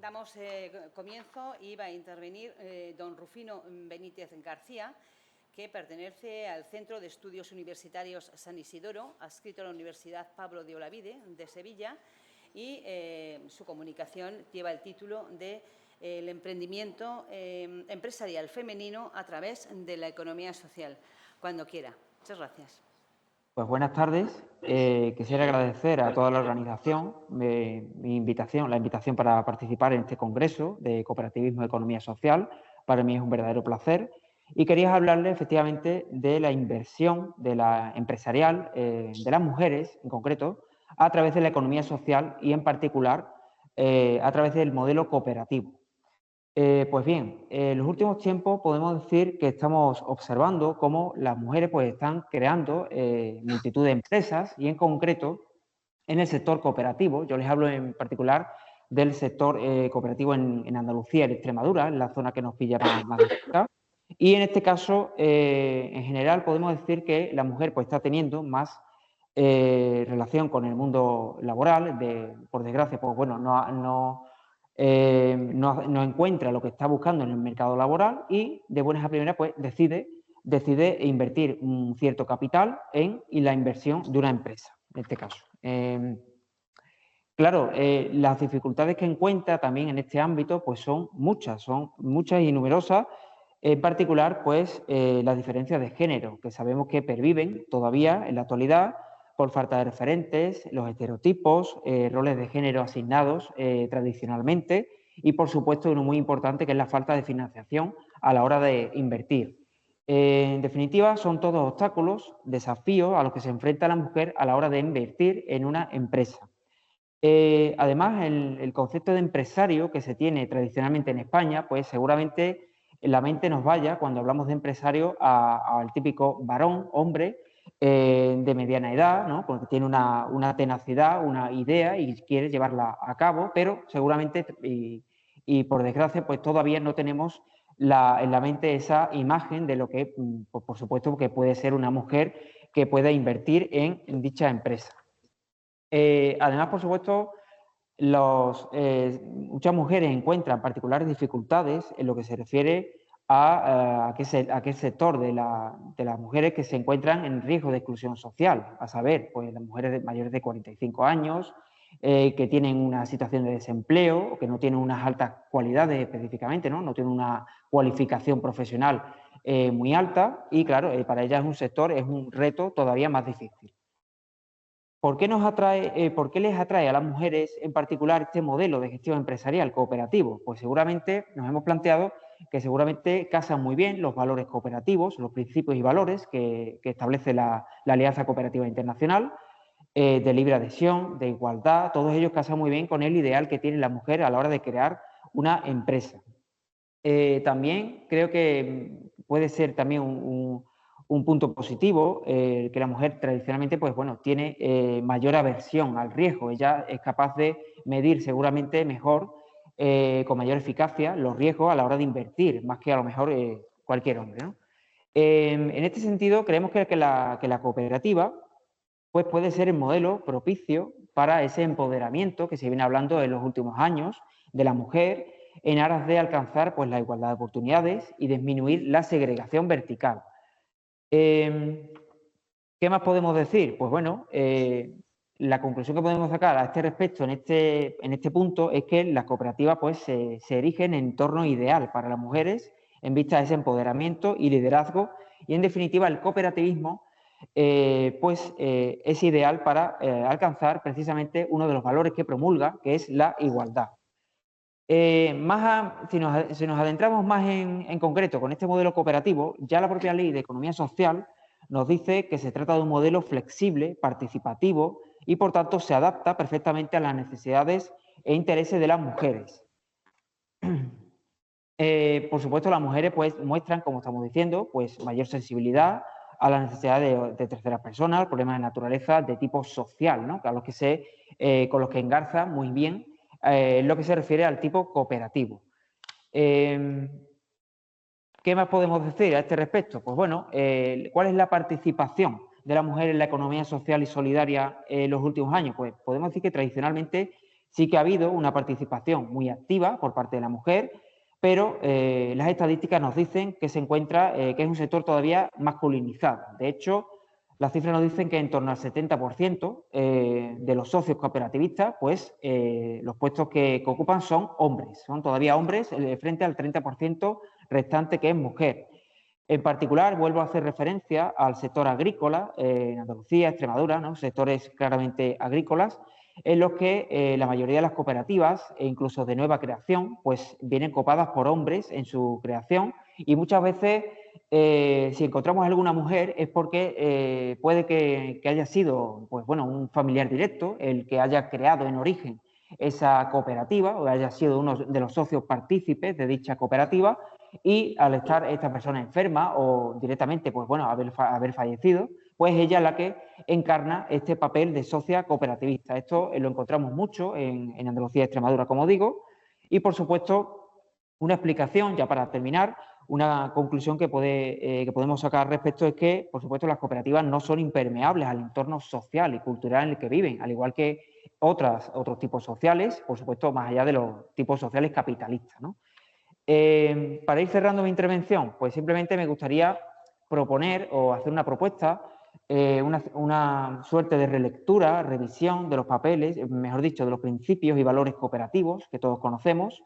Damos comienzo y va a intervenir don Rufino Benítez García, que pertenece al Centro de Estudios Universitarios San Isidoro, adscrito a la Universidad Pablo de Olavide de Sevilla, y su comunicación lleva el título de el emprendimiento empresarial femenino a través de la economía social. Cuando quiera. Muchas gracias. Pues buenas tardes. Quisiera agradecer a toda la organización la invitación para participar en este congreso de cooperativismo y economía social. Para mí es un verdadero placer. Y quería hablarles efectivamente de la inversión de la empresarial, de las mujeres en concreto, a través de la economía social y en particular a través del modelo cooperativo. Pues bien, en los últimos tiempos podemos decir que estamos observando cómo las mujeres pues, están creando multitud de empresas y en concreto en el sector cooperativo. Yo les hablo en particular del sector cooperativo en Andalucía y Extremadura, en la zona que nos pilla más de cerca. Y en este caso, en general, podemos decir que la mujer pues, está teniendo más relación con el mundo laboral. Por desgracia, pues bueno, no encuentra lo que está buscando en el mercado laboral y de buenas a primeras pues decide invertir un cierto capital en la inversión de una empresa, en este caso. Claro, las dificultades que encuentra también en este ámbito pues son muchas y numerosas, en particular pues las diferencias de género, que sabemos que perviven todavía en la actualidad por falta de referentes, los estereotipos, roles de género asignados tradicionalmente y, por supuesto, uno muy importante que es la falta de financiación a la hora de invertir. En definitiva, son todos obstáculos, desafíos a los que se enfrenta la mujer a la hora de invertir en una empresa. Además, el concepto de empresario que se tiene tradicionalmente en España, pues seguramente en la mente nos vaya, cuando hablamos de empresario, al típico varón, hombre, de mediana edad, ¿no? Porque tiene una tenacidad, una idea y quiere llevarla a cabo, pero seguramente, y por desgracia, pues todavía no tenemos en la mente esa imagen de lo que, por supuesto, que puede ser una mujer que pueda invertir en dicha empresa. Además, por supuesto, muchas mujeres encuentran particulares dificultades en lo que se refiere a aquel sector de las mujeres que se encuentran en riesgo de exclusión social, a saber, pues las mujeres mayores de 45 años, que tienen una situación de desempleo, o que no tienen unas altas cualidades específicamente, no tienen una cualificación profesional muy alta y, claro, para ellas es un reto todavía más difícil. ¿Por qué les atrae a las mujeres en particular este modelo de gestión empresarial cooperativo? Pues seguramente nos hemos planteado que seguramente casan muy bien los valores cooperativos, los principios y valores que establece la Alianza Cooperativa Internacional, de libre adhesión, de igualdad, todos ellos casan muy bien con el ideal que tiene la mujer a la hora de crear una empresa. También creo que puede ser también un punto positivo, que la mujer tradicionalmente pues, bueno, tiene mayor aversión al riesgo. Ella es capaz de medir seguramente mejor, con mayor eficacia, los riesgos a la hora de invertir, más que a lo mejor cualquier hombre, ¿no? En este sentido, creemos que la cooperativa pues, puede ser el modelo propicio para ese empoderamiento que se viene hablando en los últimos años de la mujer en aras de alcanzar pues, la igualdad de oportunidades y disminuir la segregación vertical. ¿Qué más podemos decir? Pues bueno, la conclusión que podemos sacar a este respecto en este punto es que las cooperativas pues, se erigen en entorno ideal para las mujeres en vista de ese empoderamiento y liderazgo y, en definitiva, el cooperativismo es ideal para alcanzar precisamente uno de los valores que promulga, que es la igualdad. Si nos adentramos más en concreto con este modelo cooperativo, ya la propia Ley de Economía Social nos dice que se trata de un modelo flexible, participativo y, por tanto, se adapta perfectamente a las necesidades e intereses de las mujeres. Por supuesto, las mujeres pues, muestran, como estamos diciendo, pues, mayor sensibilidad a las necesidades de terceras personas, problemas de naturaleza de tipo social, ¿no? con los que engarza muy bien lo que se refiere al tipo cooperativo. ¿Qué más podemos decir a este respecto? Pues bueno, ¿cuál es la participación de la mujer en la economía social y solidaria en los últimos años? Pues podemos decir que tradicionalmente Sí que ha habido una participación muy activa por parte de la mujer, pero las estadísticas nos dicen que se encuentra, que es un sector todavía masculinizado. De hecho, las cifras nos dicen que en torno al 70% de los socios cooperativistas, pues los puestos que ocupan son hombres, son todavía hombres frente al 30% restante que es mujer. En particular, vuelvo a hacer referencia al sector agrícola, en Andalucía, Extremadura, ¿no? Sectores claramente agrícolas, en los que la mayoría de las cooperativas, e incluso de nueva creación, pues vienen copadas por hombres en su creación y muchas veces, si encontramos alguna mujer, es porque puede que haya sido, pues bueno, un familiar directo el que haya creado en origen esa cooperativa o haya sido uno de los socios partícipes de dicha cooperativa, y al estar esta persona enferma o directamente, pues bueno, haber fallecido, pues ella es la que encarna este papel de socia cooperativista. Esto lo encontramos mucho en Andalucía y Extremadura, como digo, y por supuesto una explicación, ya para terminar, una conclusión que podemos sacar al respecto es que, por supuesto, las cooperativas no son impermeables al entorno social y cultural en el que viven, al igual que otros tipos sociales, por supuesto, más allá de los tipos sociales capitalistas, ¿no? Para ir cerrando mi intervención, pues simplemente me gustaría proponer o hacer una propuesta, una suerte de relectura, revisión de los papeles, mejor dicho, de los principios y valores cooperativos que todos conocemos,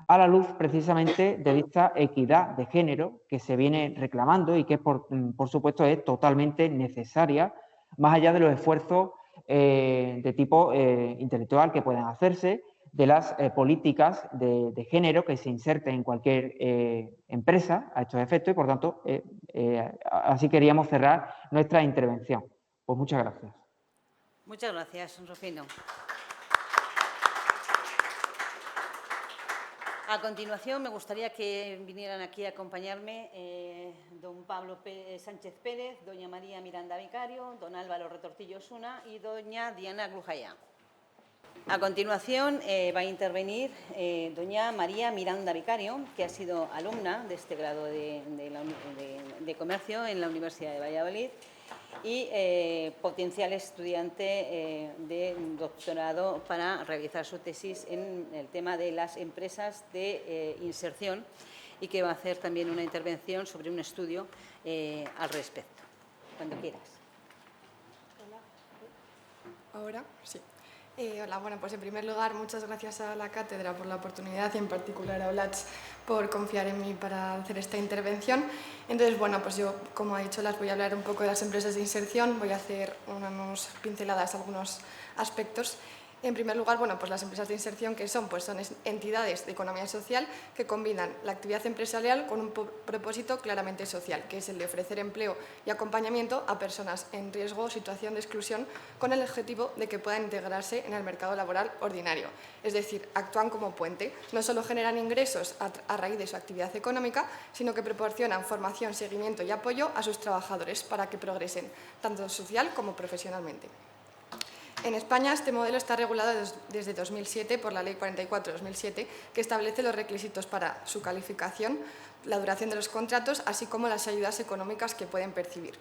a la luz precisamente de esta equidad de género que se viene reclamando y que por supuesto es totalmente necesaria, más allá de los esfuerzos de tipo intelectual que puedan hacerse, de las políticas de género que se inserten en cualquier empresa a estos efectos y, por tanto, así queríamos cerrar nuestra intervención. Pues muchas gracias. Muchas gracias, Rufino. A continuación, me gustaría que vinieran aquí a acompañarme don Pablo Sánchez Pérez, doña María Miranda Vicario, don Álvaro Retortillo Osuna y doña Diana Glujaya. A continuación va a intervenir doña María Miranda Vicario, que ha sido alumna de este grado de comercio en la Universidad de Valladolid y potencial estudiante de doctorado para realizar su tesis en el tema de las empresas de inserción y que va a hacer también una intervención sobre un estudio al respecto. Cuando quieras. Ahora sí. Hola, bueno, pues en primer lugar, muchas gracias a la cátedra por la oportunidad y en particular a Olats por confiar en mí para hacer esta intervención. Entonces, bueno, pues yo, como ha dicho Olats, voy a hablar un poco de las empresas de inserción, voy a hacer unas pinceladas, algunos aspectos. En primer lugar, bueno, pues las empresas de inserción, ¿qué son? Pues son entidades de economía social que combinan la actividad empresarial con un propósito claramente social, que es el de ofrecer empleo y acompañamiento a personas en riesgo o situación de exclusión con el objetivo de que puedan integrarse en el mercado laboral ordinario. Es decir, actúan como puente, no solo generan ingresos a raíz de su actividad económica, sino que proporcionan formación, seguimiento y apoyo a sus trabajadores para que progresen, tanto social como profesionalmente. En España este modelo está regulado desde 2007 por la Ley 44/2007, que establece los requisitos para su calificación, la duración de los contratos, así como las ayudas económicas que pueden percibir.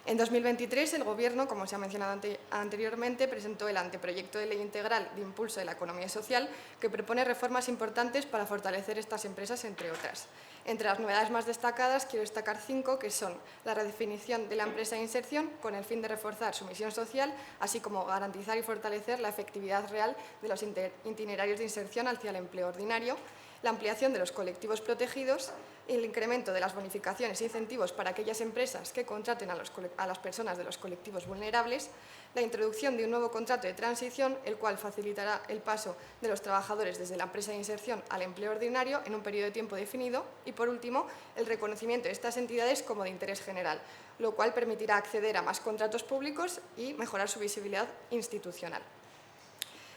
En 2023, el Gobierno, como se ha mencionado anteriormente, presentó el anteproyecto de Ley Integral de Impulso de la Economía Social, que propone reformas importantes para fortalecer estas empresas, entre otras. Entre las novedades más destacadas, quiero destacar 5, que son la redefinición de la empresa de inserción, con el fin de reforzar su misión social, así como garantizar y fortalecer la efectividad real de los itinerarios de inserción hacia el empleo ordinario, la ampliación de los colectivos protegidos, el incremento de las bonificaciones e incentivos para aquellas empresas que contraten a las personas de los colectivos vulnerables, la introducción de un nuevo contrato de transición, el cual facilitará el paso de los trabajadores desde la empresa de inserción al empleo ordinario en un periodo de tiempo definido y, por último, el reconocimiento de estas entidades como de interés general, lo cual permitirá acceder a más contratos públicos y mejorar su visibilidad institucional.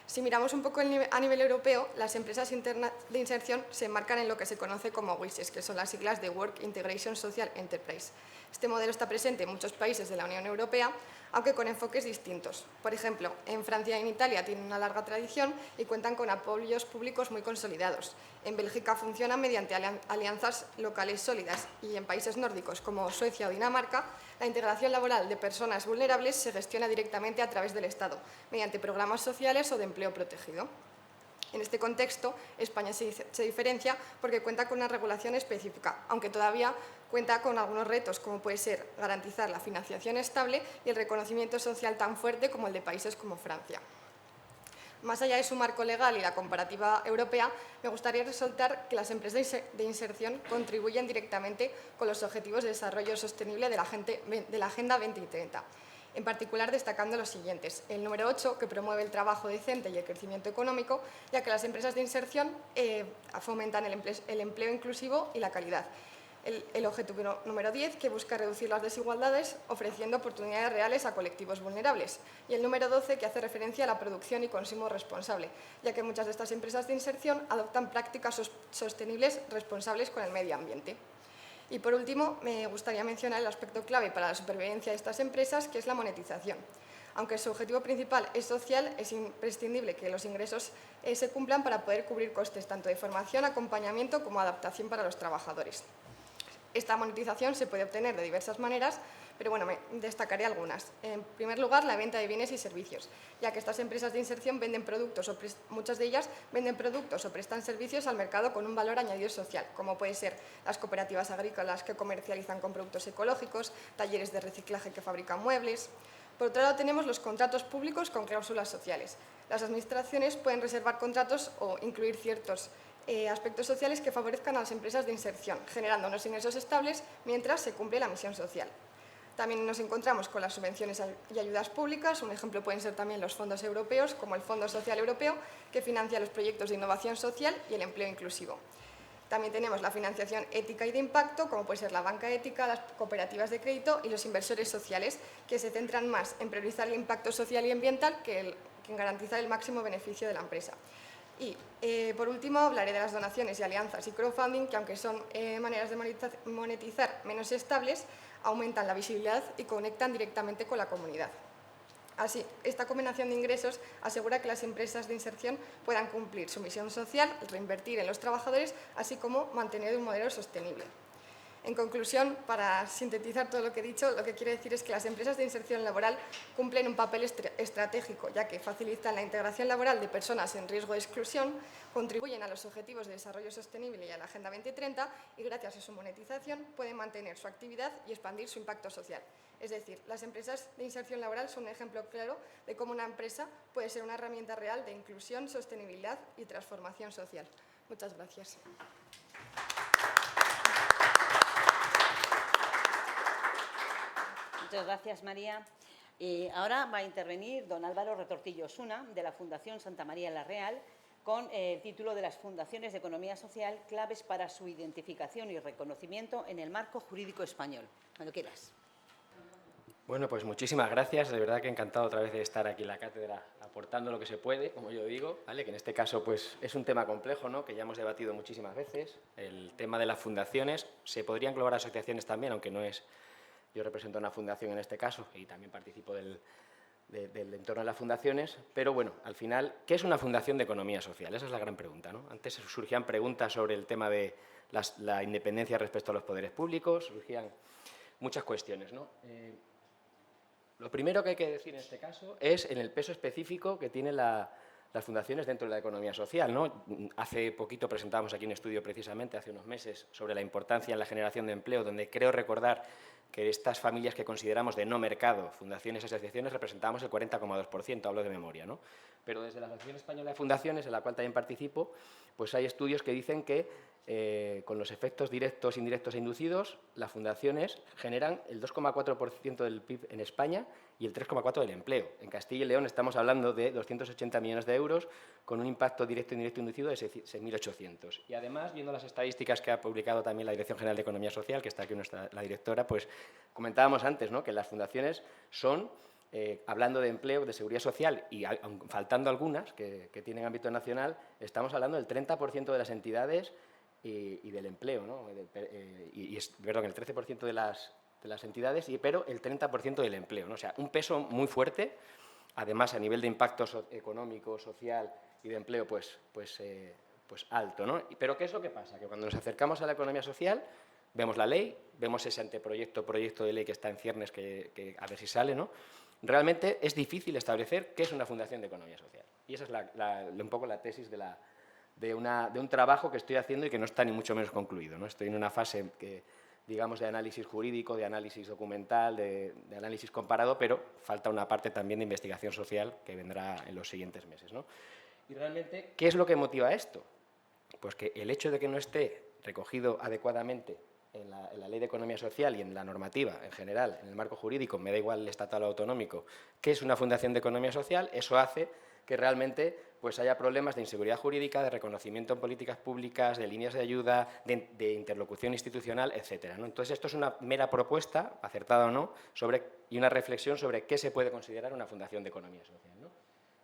Si miramos un poco a nivel europeo, las empresas de inserción se enmarcan en lo que se conoce como WISES, que son las siglas de Work Integration Social Enterprise. Este modelo está presente en muchos países de la Unión Europea, aunque con enfoques distintos. Por ejemplo, en Francia y en Italia tienen una larga tradición y cuentan con apoyos públicos muy consolidados. En Bélgica funcionan mediante alianzas locales sólidas y en países nórdicos como Suecia o Dinamarca, la integración laboral de personas vulnerables se gestiona directamente a través del Estado, mediante programas sociales o de empleo protegido. En este contexto, España se diferencia porque cuenta con una regulación específica, aunque todavía cuenta con algunos retos, como puede ser garantizar la financiación estable y el reconocimiento social tan fuerte como el de países como Francia. Más allá de su marco legal y la comparativa europea, me gustaría resaltar que las empresas de inserción contribuyen directamente con los objetivos de desarrollo sostenible de la Agenda 2030. En particular, destacando los siguientes. El número 8, que promueve el trabajo decente y el crecimiento económico, ya que las empresas de inserción fomentan el empleo inclusivo y la calidad. El objetivo número 10, que busca reducir las desigualdades ofreciendo oportunidades reales a colectivos vulnerables. Y el número 12, que hace referencia a la producción y consumo responsable, ya que muchas de estas empresas de inserción adoptan prácticas sostenibles responsables con el medio ambiente. Y por último, me gustaría mencionar el aspecto clave para la supervivencia de estas empresas, que es la monetización. Aunque su objetivo principal es social, es imprescindible que los ingresos se cumplan para poder cubrir costes tanto de formación, acompañamiento como adaptación para los trabajadores. Esta monetización se puede obtener de diversas maneras, pero bueno, me destacaré algunas. En primer lugar, la venta de bienes y servicios, ya que estas empresas de inserción venden productos, muchas de ellas venden productos o prestan servicios al mercado con un valor añadido social, como puede ser las cooperativas agrícolas que comercializan con productos ecológicos, talleres de reciclaje que fabrican muebles. Por otro lado, tenemos los contratos públicos con cláusulas sociales. Las administraciones pueden reservar contratos o incluir ciertos aspectos sociales que favorezcan a las empresas de inserción, generando unos ingresos estables mientras se cumple la misión social. También nos encontramos con las subvenciones y ayudas públicas. Un ejemplo pueden ser también los fondos europeos, como el Fondo Social Europeo, que financia los proyectos de innovación social y el empleo inclusivo. También tenemos la financiación ética y de impacto, como puede ser la banca ética, las cooperativas de crédito y los inversores sociales, que se centran más en priorizar el impacto social y ambiental que en garantizar el máximo beneficio de la empresa. Y, por último, hablaré de las donaciones y alianzas y crowdfunding, que aunque son maneras de monetizar menos estables, aumentan la visibilidad y conectan directamente con la comunidad. Así, esta combinación de ingresos asegura que las empresas de inserción puedan cumplir su misión social, reinvertir en los trabajadores, así como mantener un modelo sostenible. En conclusión, para sintetizar todo lo que he dicho, lo que quiero decir es que las empresas de inserción laboral cumplen un papel estratégico, ya que facilitan la integración laboral de personas en riesgo de exclusión, contribuyen a los objetivos de desarrollo sostenible y a la Agenda 2030 y, gracias a su monetización, pueden mantener su actividad y expandir su impacto social. Es decir, las empresas de inserción laboral son un ejemplo claro de cómo una empresa puede ser una herramienta real de inclusión, sostenibilidad y transformación social. Muchas gracias. Muchas gracias, María. Ahora va a intervenir don Álvaro Retortillo Osuna, de la Fundación Santa María la Real, con el título de las fundaciones de economía social, claves para su identificación y reconocimiento en el marco jurídico español. Cuando quieras. Bueno, pues muchísimas gracias. De verdad que encantado otra vez de estar aquí en la cátedra aportando lo que se puede, como yo digo, ¿vale? Que en este caso pues, es un tema complejo, ¿no? Que ya hemos debatido muchísimas veces. El tema de las fundaciones, se podrían englobar asociaciones también, aunque no es... Yo represento una fundación en este caso y también participo del entorno de las fundaciones, pero bueno, al final, ¿qué es una fundación de economía social? Esa es la gran pregunta, ¿no? Antes surgían preguntas sobre el tema de la independencia respecto a los poderes públicos, surgían muchas cuestiones, ¿no? Lo primero que hay que decir en este caso es en el peso específico que tienen las fundaciones dentro de la economía social, ¿no? Hace poquito presentábamos aquí un estudio precisamente, hace unos meses, sobre la importancia en la generación de empleo, donde creo recordar que estas familias que consideramos de no mercado, fundaciones y asociaciones, representamos el 40,2%, hablo de memoria, ¿no? Pero desde la Asociación Española de Fundaciones, en la cual también participo, pues hay estudios que dicen que con los efectos directos, indirectos e inducidos, las fundaciones generan el 2,4% del PIB en España y el 3,4% del empleo. En Castilla y León estamos hablando de 280 millones de euros con un impacto directo, indirecto e inducido de 6.800. Y además, viendo las estadísticas que ha publicado también la Dirección General de Economía Social, que está aquí la directora, pues comentábamos antes, ¿no? Que las fundaciones son, hablando de empleo, de seguridad social y faltando algunas que tienen ámbito nacional, estamos hablando del 30% de las entidades y del empleo, ¿no? Perdón, el 13% de las entidades, pero el 30% del empleo, ¿no? O sea, un peso muy fuerte, además a nivel de impacto económico, social y de empleo, pues alto, ¿no? Pero ¿qué es lo que pasa? Que cuando nos acercamos a la economía social, vemos la ley, vemos ese proyecto de ley que está en ciernes, que a ver si sale, ¿no? Realmente es difícil establecer qué es una fundación de economía social. Y esa es un poco la tesis de un trabajo que estoy haciendo y que no está ni mucho menos concluido, ¿no? Estoy en una fase digamos, de análisis jurídico, de análisis documental, de análisis comparado, pero falta una parte también de investigación social que vendrá en los siguientes meses, ¿no? Y realmente, ¿qué es lo que motiva esto? Pues que el hecho de que no esté recogido adecuadamente en la Ley de Economía Social y en la normativa en general, en el marco jurídico, me da igual el estatal o autonómico, que es una fundación de economía social, eso hace que realmente pues haya problemas de inseguridad jurídica, de reconocimiento en políticas públicas, de líneas de ayuda, de interlocución institucional, etcétera, ¿no? Entonces, esto es una mera propuesta, acertada o no, y una reflexión sobre qué se puede considerar una fundación de economía social, ¿no?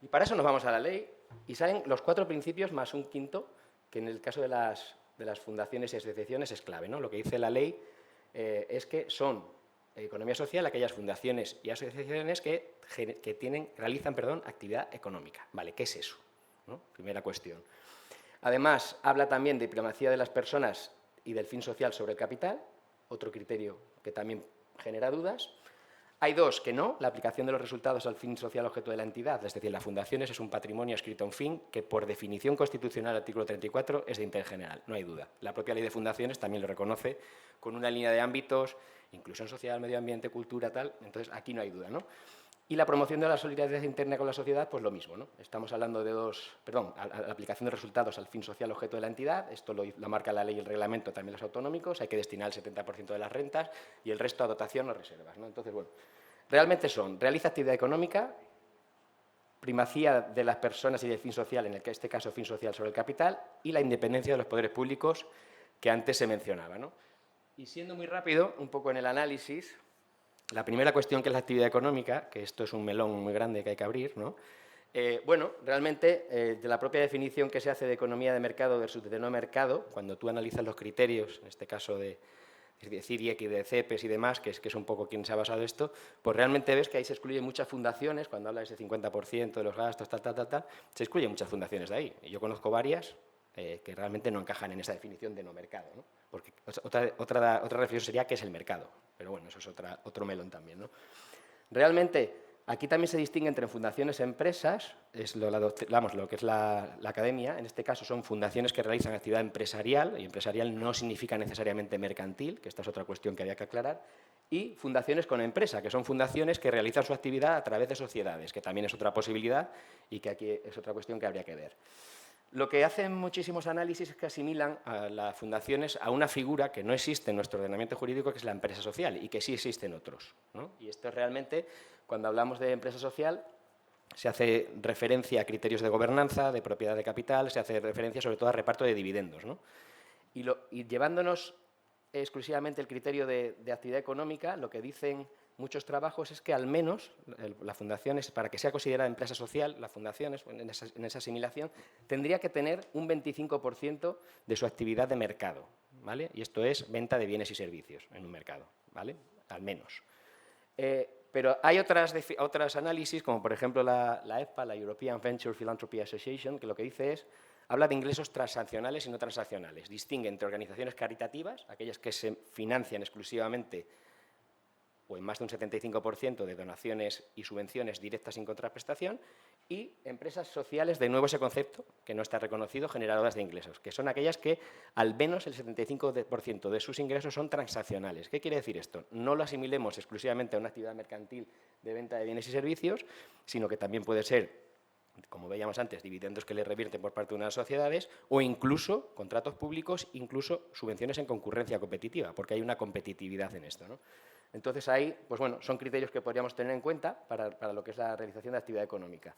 Y para eso nos vamos a la ley y salen los 4 principios más un quinto, que en el caso de las fundaciones y asociaciones es clave, ¿no? Lo que dice la ley es que son economía social aquellas fundaciones y asociaciones que realizan actividad económica. Vale, ¿qué es eso? ¿No? Primera cuestión. Además, habla también de primacía de las personas y del fin social sobre el capital, otro criterio que también genera dudas. Hay 2 que no, la aplicación de los resultados al fin social objeto de la entidad, es decir, las fundaciones es un patrimonio adscrito a un fin que por definición constitucional, artículo 34, es de interés general, no hay duda. La propia ley de fundaciones también lo reconoce con una línea de ámbitos, inclusión social, medio ambiente, cultura, tal, entonces aquí no hay duda, ¿no? Y la promoción de la solidaridad interna con la sociedad, pues lo mismo, ¿no? Estamos hablando de la aplicación de resultados al fin social objeto de la entidad, esto lo marca la ley y el reglamento, también los autonómicos, hay que destinar el 70% de las rentas y el resto a dotación o reservas, ¿no? Entonces, bueno, realmente realiza actividad económica, primacía de las personas y del fin social, en este caso fin social sobre el capital, y la independencia de los poderes públicos que antes se mencionaba, ¿no? Y siendo muy rápido, un poco en el análisis, la primera cuestión, que es la actividad económica, que esto es un melón muy grande que hay que abrir, ¿no? Bueno, realmente, de la propia definición que se hace de economía de mercado versus de no mercado, cuando tú analizas los criterios, en este caso de CIRIEC y de CEPES y demás, que es un poco quien se ha basado esto, pues realmente ves que ahí se excluyen muchas fundaciones, cuando habla de ese 50% de los gastos, se excluyen muchas fundaciones de ahí. Yo conozco varias que realmente no encajan en esa definición de no mercado, ¿no? Porque otra reflexión sería qué es el mercado, pero bueno, eso es otro melón también, ¿no? Realmente, aquí también se distingue entre fundaciones e empresas, lo que es la academia, en este caso son fundaciones que realizan actividad empresarial, y empresarial no significa necesariamente mercantil, que esta es otra cuestión que había que aclarar, y fundaciones con empresa, que son fundaciones que realizan su actividad a través de sociedades, que también es otra posibilidad y que aquí es otra cuestión que habría que ver. Lo que hacen muchísimos análisis es que asimilan a las fundaciones a una figura que no existe en nuestro ordenamiento jurídico, que es la empresa social, y que sí existe en otros, ¿no? Y esto es realmente, cuando hablamos de empresa social, se hace referencia a criterios de gobernanza, de propiedad de capital, se hace referencia sobre todo a reparto de dividendos, ¿no? Y llevándonos exclusivamente el criterio de actividad económica, lo que dicen muchos trabajos es que al menos las fundaciones, para que sea considerada empresa social, las fundaciones, en esa asimilación, tendría que tener un 25% de su actividad de mercado, ¿vale? Y esto es venta de bienes y servicios en un mercado, ¿vale? Al menos. Pero hay otros análisis, como por ejemplo la EFPA, la European Venture Philanthropy Association, que lo que dice es, habla de ingresos transaccionales y no transaccionales. Distingue entre organizaciones caritativas, aquellas que se financian exclusivamente o en más de un 75% de donaciones y subvenciones directas sin contraprestación, y empresas sociales, de nuevo ese concepto, que no está reconocido, generadoras de ingresos, que son aquellas que al menos el 75% de sus ingresos son transaccionales. ¿Qué quiere decir esto? No lo asimilemos exclusivamente a una actividad mercantil de venta de bienes y servicios, sino que también puede ser, como veíamos antes, dividendos que le revierten por parte de unas sociedades, o incluso contratos públicos, incluso subvenciones en concurrencia competitiva, porque hay una competitividad en esto, ¿no? Entonces, ahí, pues bueno, son criterios que podríamos tener en cuenta para lo que es la realización de actividad económica.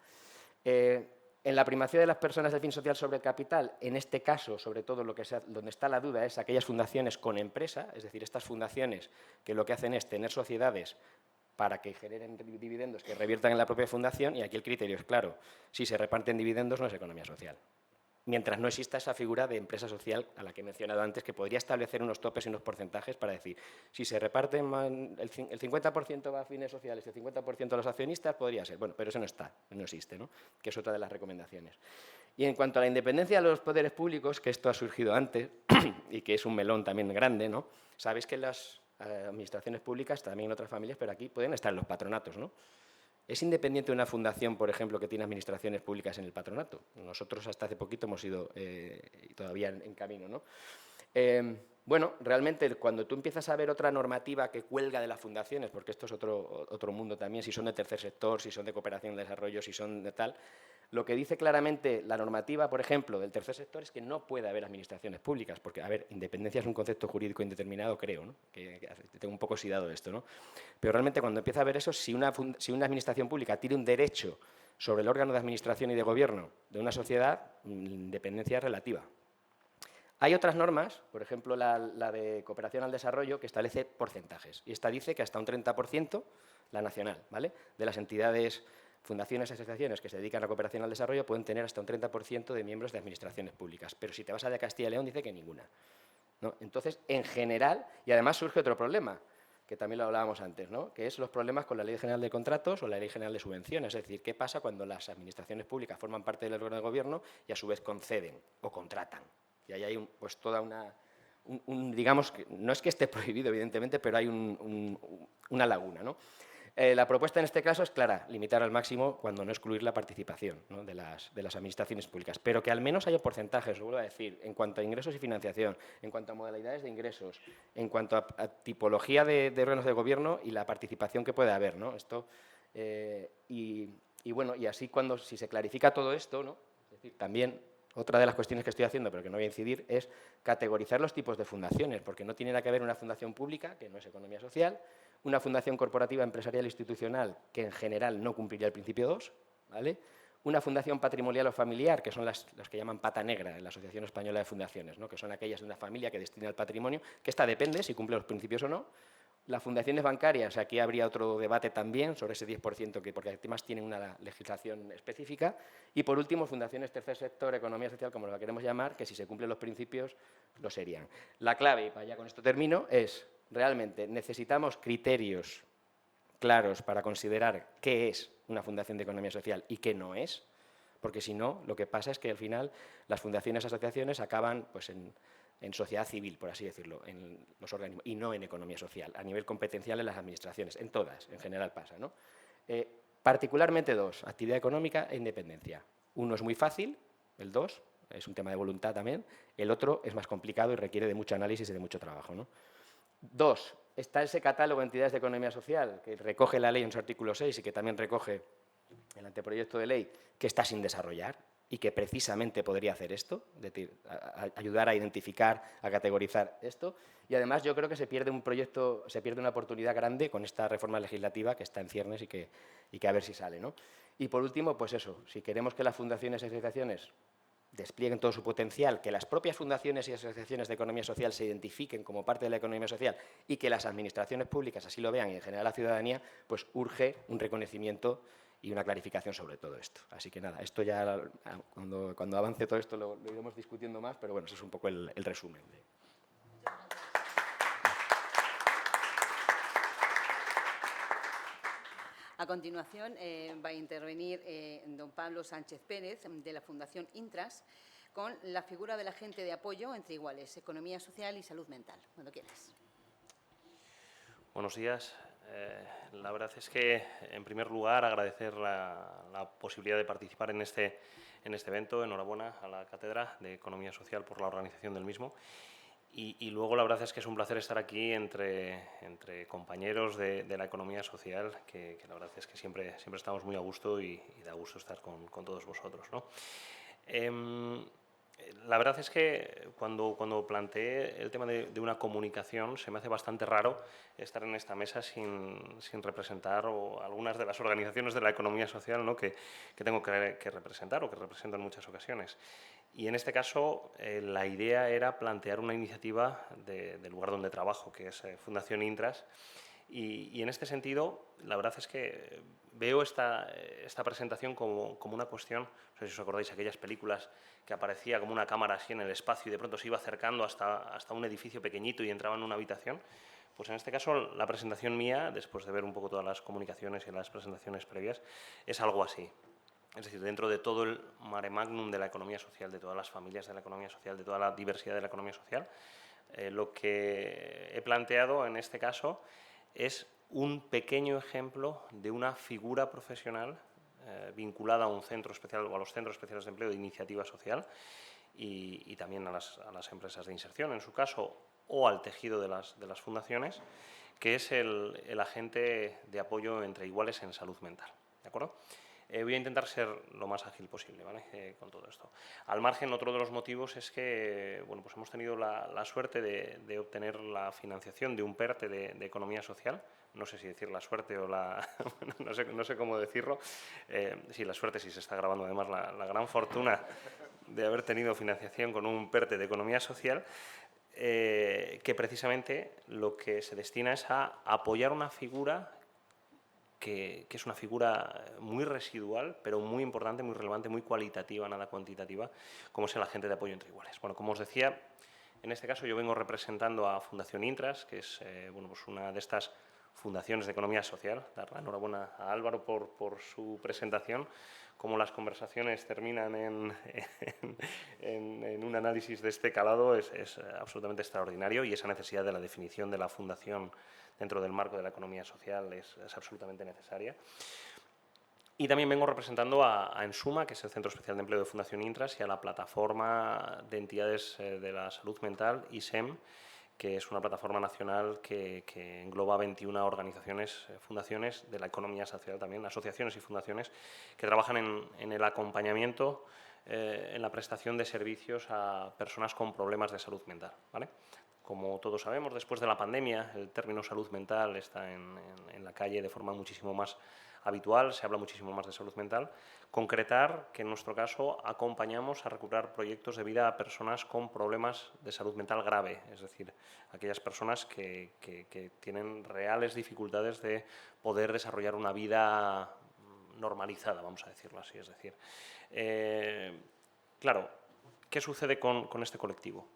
En la primacía de las personas del fin social sobre el capital, en este caso, sobre todo, donde está la duda es aquellas fundaciones con empresa, es decir, estas fundaciones que lo que hacen es tener sociedades para que generen dividendos que reviertan en la propia fundación, y aquí el criterio es claro, si se reparten dividendos no es economía social. Mientras no exista esa figura de empresa social a la que he mencionado antes, que podría establecer unos topes y unos porcentajes para decir, si se reparten el 50% va a fines sociales y el 50% a los accionistas, podría ser. Bueno, pero eso no está, no existe, ¿no? Que es otra de las recomendaciones. Y en cuanto a la independencia de los poderes públicos, que esto ha surgido antes y que es un melón también grande, ¿no? Sabéis que las administraciones públicas, también en otras familias, pero aquí pueden estar los patronatos, ¿no? ¿Es independiente una fundación, por ejemplo, que tiene administraciones públicas en el patronato? Nosotros hasta hace poquito hemos ido todavía en camino, ¿no? Bueno, realmente cuando tú empiezas a ver otra normativa que cuelga de las fundaciones, porque esto es otro mundo también, si son de tercer sector, si son de cooperación y desarrollo, si son de tal, lo que dice claramente la normativa, por ejemplo, del tercer sector es que no puede haber administraciones públicas, porque, a ver, independencia es un concepto jurídico indeterminado, creo, ¿no? Que tengo un poco oxidado de esto, ¿no? Pero realmente cuando empieza a ver eso, si una administración pública tiene un derecho sobre el órgano de administración y de gobierno de una sociedad, independencia es relativa. Hay otras normas, por ejemplo, la de cooperación al desarrollo, que establece porcentajes. Y esta dice que hasta un 30%, la nacional, ¿vale?, de las entidades, fundaciones y asociaciones que se dedican a cooperación al desarrollo pueden tener hasta un 30% de miembros de administraciones públicas. Pero si te vas a de Castilla y León, dice que ninguna, ¿no? Entonces, en general, y además surge otro problema, que también lo hablábamos antes, ¿no?, que es los problemas con la Ley General de Contratos o la Ley General de Subvenciones. Es decir, ¿qué pasa cuando las administraciones públicas forman parte del órgano de gobierno y a su vez conceden o contratan? Y ahí hay pues toda digamos, que no es que esté prohibido, evidentemente, pero hay una laguna, ¿no? La propuesta en este caso es clara, limitar al máximo, cuando no excluir la participación, ¿no?, de las administraciones públicas, pero que al menos haya porcentajes, lo vuelvo a decir, en cuanto a ingresos y financiación, en cuanto a modalidades de ingresos, en cuanto a tipología de órganos de gobierno y la participación que puede haber, ¿no? Esto, y bueno, y así si se clarifica todo esto, ¿no?, es decir, también otra de las cuestiones que estoy haciendo, pero que no voy a incidir, es categorizar los tipos de fundaciones, porque no tiene nada que ver una fundación pública, que no es economía social, una fundación corporativa, empresarial, institucional, que en general no cumpliría el principio 2, ¿vale?, una fundación patrimonial o familiar, que son las que llaman pata negra en la Asociación Española de Fundaciones, ¿no?, que son aquellas de una familia que destina el patrimonio, que esta depende si cumple los principios o no. Las fundaciones bancarias, aquí habría otro debate también sobre ese 10%, porque además tienen una legislación específica. Y, por último, fundaciones tercer sector, economía social, como la queremos llamar, que si se cumplen los principios, lo serían. La clave, y ya con esto termino, es realmente necesitamos criterios claros para considerar qué es una fundación de economía social y qué no es, porque si no, lo que pasa es que al final las fundaciones y asociaciones acaban pues, en sociedad civil, por así decirlo, en los organismos, y no en economía social, a nivel competencial en las administraciones, en todas, en general pasa, ¿no? Particularmente dos, actividad económica e independencia. Uno es muy fácil, el 2, es un tema de voluntad también, el otro es más complicado y requiere de mucho análisis y de mucho trabajo, ¿no? 2, está ese catálogo de entidades de economía social que recoge la ley en su artículo 6 y que también recoge el anteproyecto de ley, que está sin desarrollar y que precisamente podría hacer esto, es decir, ayudar a identificar, a categorizar esto. Y además yo creo que se pierde una oportunidad grande con esta reforma legislativa que está en ciernes y que a ver si sale, ¿no? Y por último, pues eso, si queremos que las fundaciones y asociaciones desplieguen todo su potencial, que las propias fundaciones y asociaciones de economía social se identifiquen como parte de la economía social y que las administraciones públicas así lo vean y en general la ciudadanía, pues urge un reconocimiento y una clarificación sobre todo esto. Así que nada, esto ya cuando avance todo esto lo iremos discutiendo más, pero bueno, eso es un poco el resumen. A continuación va a intervenir don Pablo Sánchez Pérez, de la Fundación Intras, con la figura del agente de apoyo entre iguales, economía social y salud mental. Cuando quieras. Buenos días. La verdad es que, en primer lugar, agradecer la posibilidad de participar en este evento. Enhorabuena a la Cátedra de Economía Social por la organización del mismo. Y luego, la verdad es que es un placer estar aquí entre compañeros de la economía social, que la verdad es que siempre estamos muy a gusto y da gusto estar con todos vosotros, ¿no? La verdad es que cuando planteé el tema de una comunicación se me hace bastante raro estar en esta mesa sin representar algunas de las organizaciones de la economía social, ¿no?, que tengo que representar o que represento en muchas ocasiones. Y en este caso la idea era plantear una iniciativa del lugar donde trabajo, que es Fundación Intras. Y en este sentido, la verdad es que veo esta presentación como una cuestión, no sé si os acordáis, aquellas películas que aparecía como una cámara así en el espacio y de pronto se iba acercando hasta un edificio pequeñito y entraba en una habitación. Pues en este caso, la presentación mía, después de ver un poco todas las comunicaciones y las presentaciones previas, es algo así. Es decir, dentro de todo el mare magnum de la economía social, de todas las familias de la economía social, de toda la diversidad de la economía social, lo que he planteado en este caso es un pequeño ejemplo de una figura profesional vinculada a un centro especial o a los centros especiales de empleo de iniciativa social y también a las empresas de inserción, en su caso, o al tejido de las fundaciones, que es el agente de apoyo entre iguales en salud mental. ¿De acuerdo? Voy a intentar ser lo más ágil posible, ¿vale? Con todo esto. Al margen, otro de los motivos es que bueno, pues hemos tenido la suerte de obtener la financiación de un PERTE de economía social. No sé si decir la suerte o la... no sé cómo decirlo. Sí, la suerte, si se está grabando además la gran fortuna de haber tenido financiación con un PERTE de economía social, que precisamente lo que se destina es a apoyar una figura que es una figura muy residual, pero muy importante, muy relevante, muy cualitativa, nada cuantitativa, como es el agente de apoyo entre iguales. Bueno, como os decía, en este caso yo vengo representando a Fundación Intras, que es bueno, pues una de estas fundaciones de economía social. Dar la enhorabuena a Álvaro por su presentación. Como las conversaciones terminan en un análisis de este calado es absolutamente extraordinario, y esa necesidad de la definición de la fundación dentro del marco de la economía social es absolutamente necesaria. Y también vengo representando a Ensuma, que es el Centro Especial de Empleo de Fundación Intras, y a la Plataforma de Entidades de la Salud Mental, ISEM, que es una plataforma nacional que engloba 21 organizaciones, fundaciones de la economía social también, asociaciones y fundaciones que trabajan en el acompañamiento, en la prestación de servicios a personas con problemas de salud mental, ¿vale? Como todos sabemos, después de la pandemia, el término salud mental está en la calle de forma muchísimo más habitual, se habla muchísimo más de salud mental. Concretar que en nuestro caso acompañamos a recuperar proyectos de vida a personas con problemas de salud mental grave, es decir, aquellas personas que tienen reales dificultades de poder desarrollar una vida normalizada, vamos a decirlo así. Es decir, claro, ¿qué sucede con este colectivo?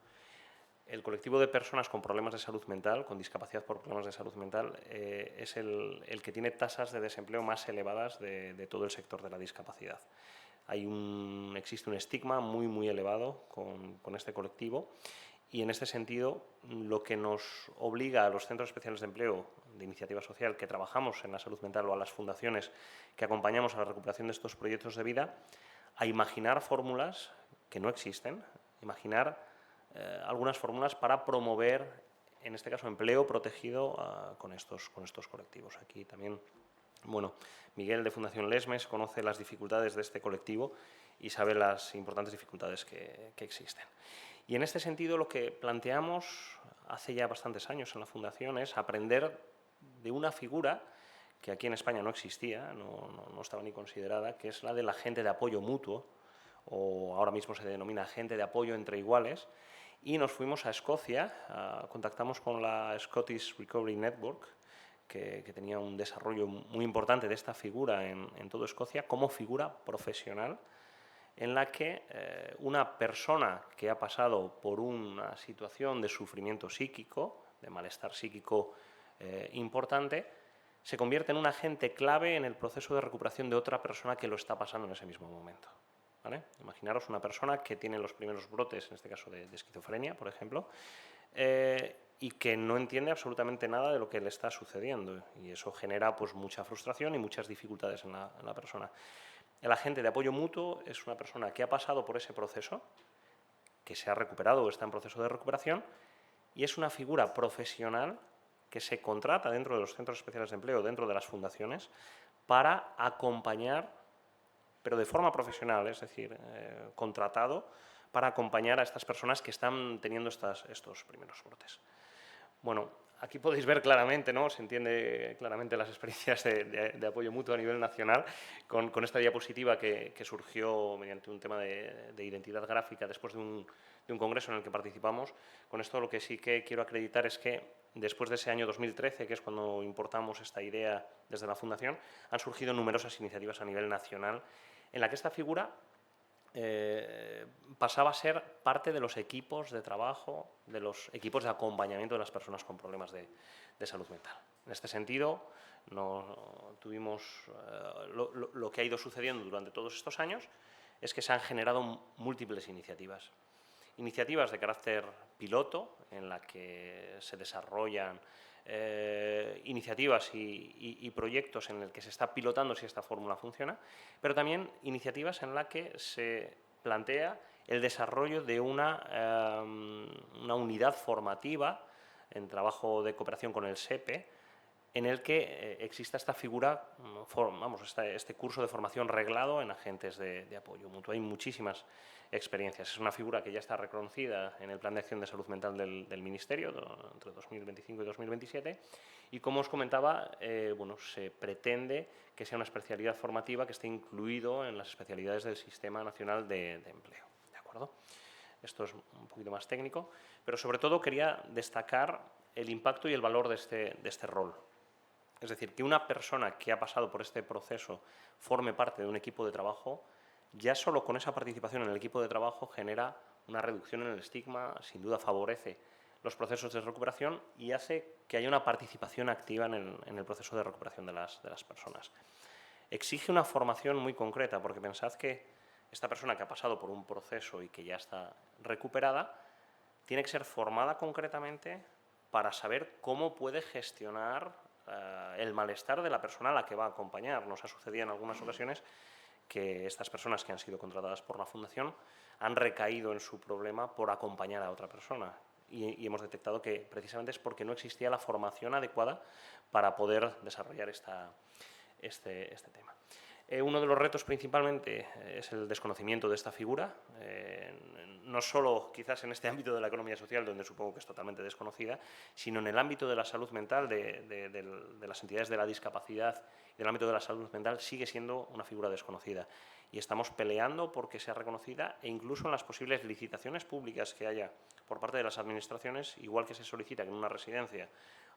El colectivo de personas con problemas de salud mental, con discapacidad por problemas de salud mental, es el que tiene tasas de desempleo más elevadas de todo el sector de la discapacidad. Existe un estigma muy elevado con este colectivo, y en este sentido lo que nos obliga a los centros especiales de empleo de iniciativa social que trabajamos en la salud mental, o a las fundaciones que acompañamos a la recuperación de estos proyectos de vida, a imaginar fórmulas que no existen, imaginar algunas fórmulas para promover, en este caso, empleo protegido con estos colectivos. Aquí también, bueno, Miguel de Fundación Lesmes conoce las dificultades de este colectivo y sabe las importantes dificultades que existen. Y en este sentido lo que planteamos hace ya bastantes años en la Fundación es aprender de una figura que aquí en España no existía, no estaba ni considerada, que es la del agente de apoyo mutuo, o ahora mismo se denomina agente de apoyo entre iguales. Y nos fuimos a Escocia, contactamos con la Scottish Recovery Network, que tenía un desarrollo muy importante de esta figura en toda Escocia, como figura profesional, en la que una persona que ha pasado por una situación de sufrimiento psíquico, de malestar psíquico importante, se convierte en un agente clave en el proceso de recuperación de otra persona que lo está pasando en ese mismo momento. ¿Vale? Imaginaros una persona que tiene los primeros brotes, en este caso de esquizofrenia, por ejemplo, y que no entiende absolutamente nada de lo que le está sucediendo, y eso genera pues mucha frustración y muchas dificultades en la persona. El agente de apoyo mutuo es una persona que ha pasado por ese proceso, que se ha recuperado o está en proceso de recuperación, y es una figura profesional que se contrata dentro de los centros especiales de empleo, dentro de las fundaciones, para acompañar, pero de forma profesional, es decir, contratado para acompañar a estas personas que están teniendo estos primeros brotes. Bueno, aquí podéis ver claramente, ¿no? Se entiende claramente las experiencias de apoyo mutuo a nivel nacional con esta diapositiva que surgió mediante un tema de identidad gráfica después de un congreso en el que participamos. Con esto lo que sí que quiero acreditar es que después de ese año 2013, que es cuando importamos esta idea desde la Fundación, han surgido numerosas iniciativas a nivel nacional en la que esta figura pasaba a ser parte de los equipos de trabajo, de los equipos de acompañamiento de las personas con problemas de salud mental. En este sentido, tuvimos lo que ha ido sucediendo durante todos estos años es que se han generado múltiples iniciativas de carácter piloto, en la que se desarrollan iniciativas y proyectos en el que se está pilotando si esta fórmula funciona, pero también iniciativas en las que se plantea el desarrollo de una unidad formativa en trabajo de cooperación con el SEPE, en el que exista esta figura, este curso de formación reglado en agentes de apoyo mutuo. Hay muchísimas experiencias. Es una figura que ya está reconocida en el Plan de Acción de Salud Mental del Ministerio entre 2025 y 2027 y, como os comentaba, se pretende que sea una especialidad formativa que esté incluido en las especialidades del Sistema Nacional de Empleo. ¿De acuerdo? Esto es un poquito más técnico, pero sobre todo quería destacar el impacto y el valor de este rol. Es decir, que una persona que ha pasado por este proceso forme parte de un equipo de trabajo, ya solo con esa participación en el equipo de trabajo genera una reducción en el estigma, sin duda favorece los procesos de recuperación y hace que haya una participación activa en el proceso de recuperación de las personas. Exige una formación muy concreta, porque pensad que esta persona que ha pasado por un proceso y que ya está recuperada, tiene que ser formada concretamente para saber cómo puede gestionar el malestar de la persona a la que va a acompañar. Nos ha sucedido en algunas ocasiones que estas personas que han sido contratadas por la Fundación han recaído en su problema por acompañar a otra persona y hemos detectado que precisamente es porque no existía la formación adecuada para poder desarrollar este tema. Uno de los retos principalmente es el desconocimiento de esta figura, no solo quizás en este ámbito de la economía social, donde supongo que es totalmente desconocida, sino en el ámbito de la salud mental, de las entidades de la discapacidad y del ámbito de la salud mental sigue siendo una figura desconocida. Y estamos peleando porque sea reconocida e incluso en las posibles licitaciones públicas que haya por parte de las administraciones, igual que se solicita que en una residencia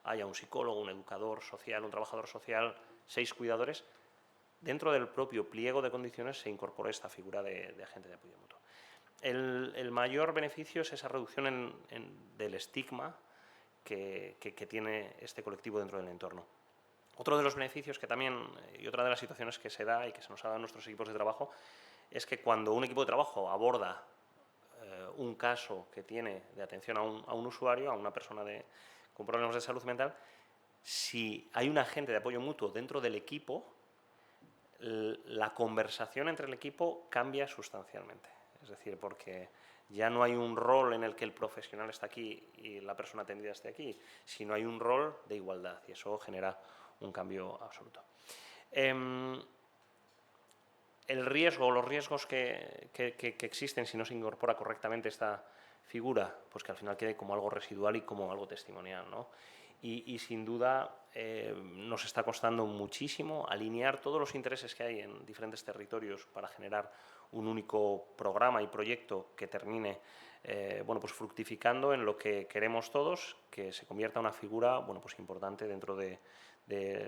haya un psicólogo, un educador social, un trabajador social, 6 cuidadores, dentro del propio pliego de condiciones se incorpora esta figura de agente de apoyo mutuo. El mayor beneficio es esa reducción del estigma que tiene este colectivo dentro del entorno. Otro de los beneficios que también, y otra de las situaciones que se da y que se nos ha dado en nuestros equipos de trabajo, es que cuando un equipo de trabajo aborda un caso que tiene de atención a un usuario, a una persona con problemas de salud mental, si hay un agente de apoyo mutuo dentro del equipo, la conversación entre el equipo cambia sustancialmente. Es decir, porque ya no hay un rol en el que el profesional está aquí y la persona atendida esté aquí, sino hay un rol de igualdad y eso genera un cambio absoluto. El riesgo o los riesgos que existen si no se incorpora correctamente esta figura, pues que al final quede como algo residual y como algo testimonial, ¿no? Y sin duda nos está costando muchísimo alinear todos los intereses que hay en diferentes territorios para generar un único programa y proyecto que termine pues fructificando en lo que queremos todos, que se convierta en una figura pues importante dentro de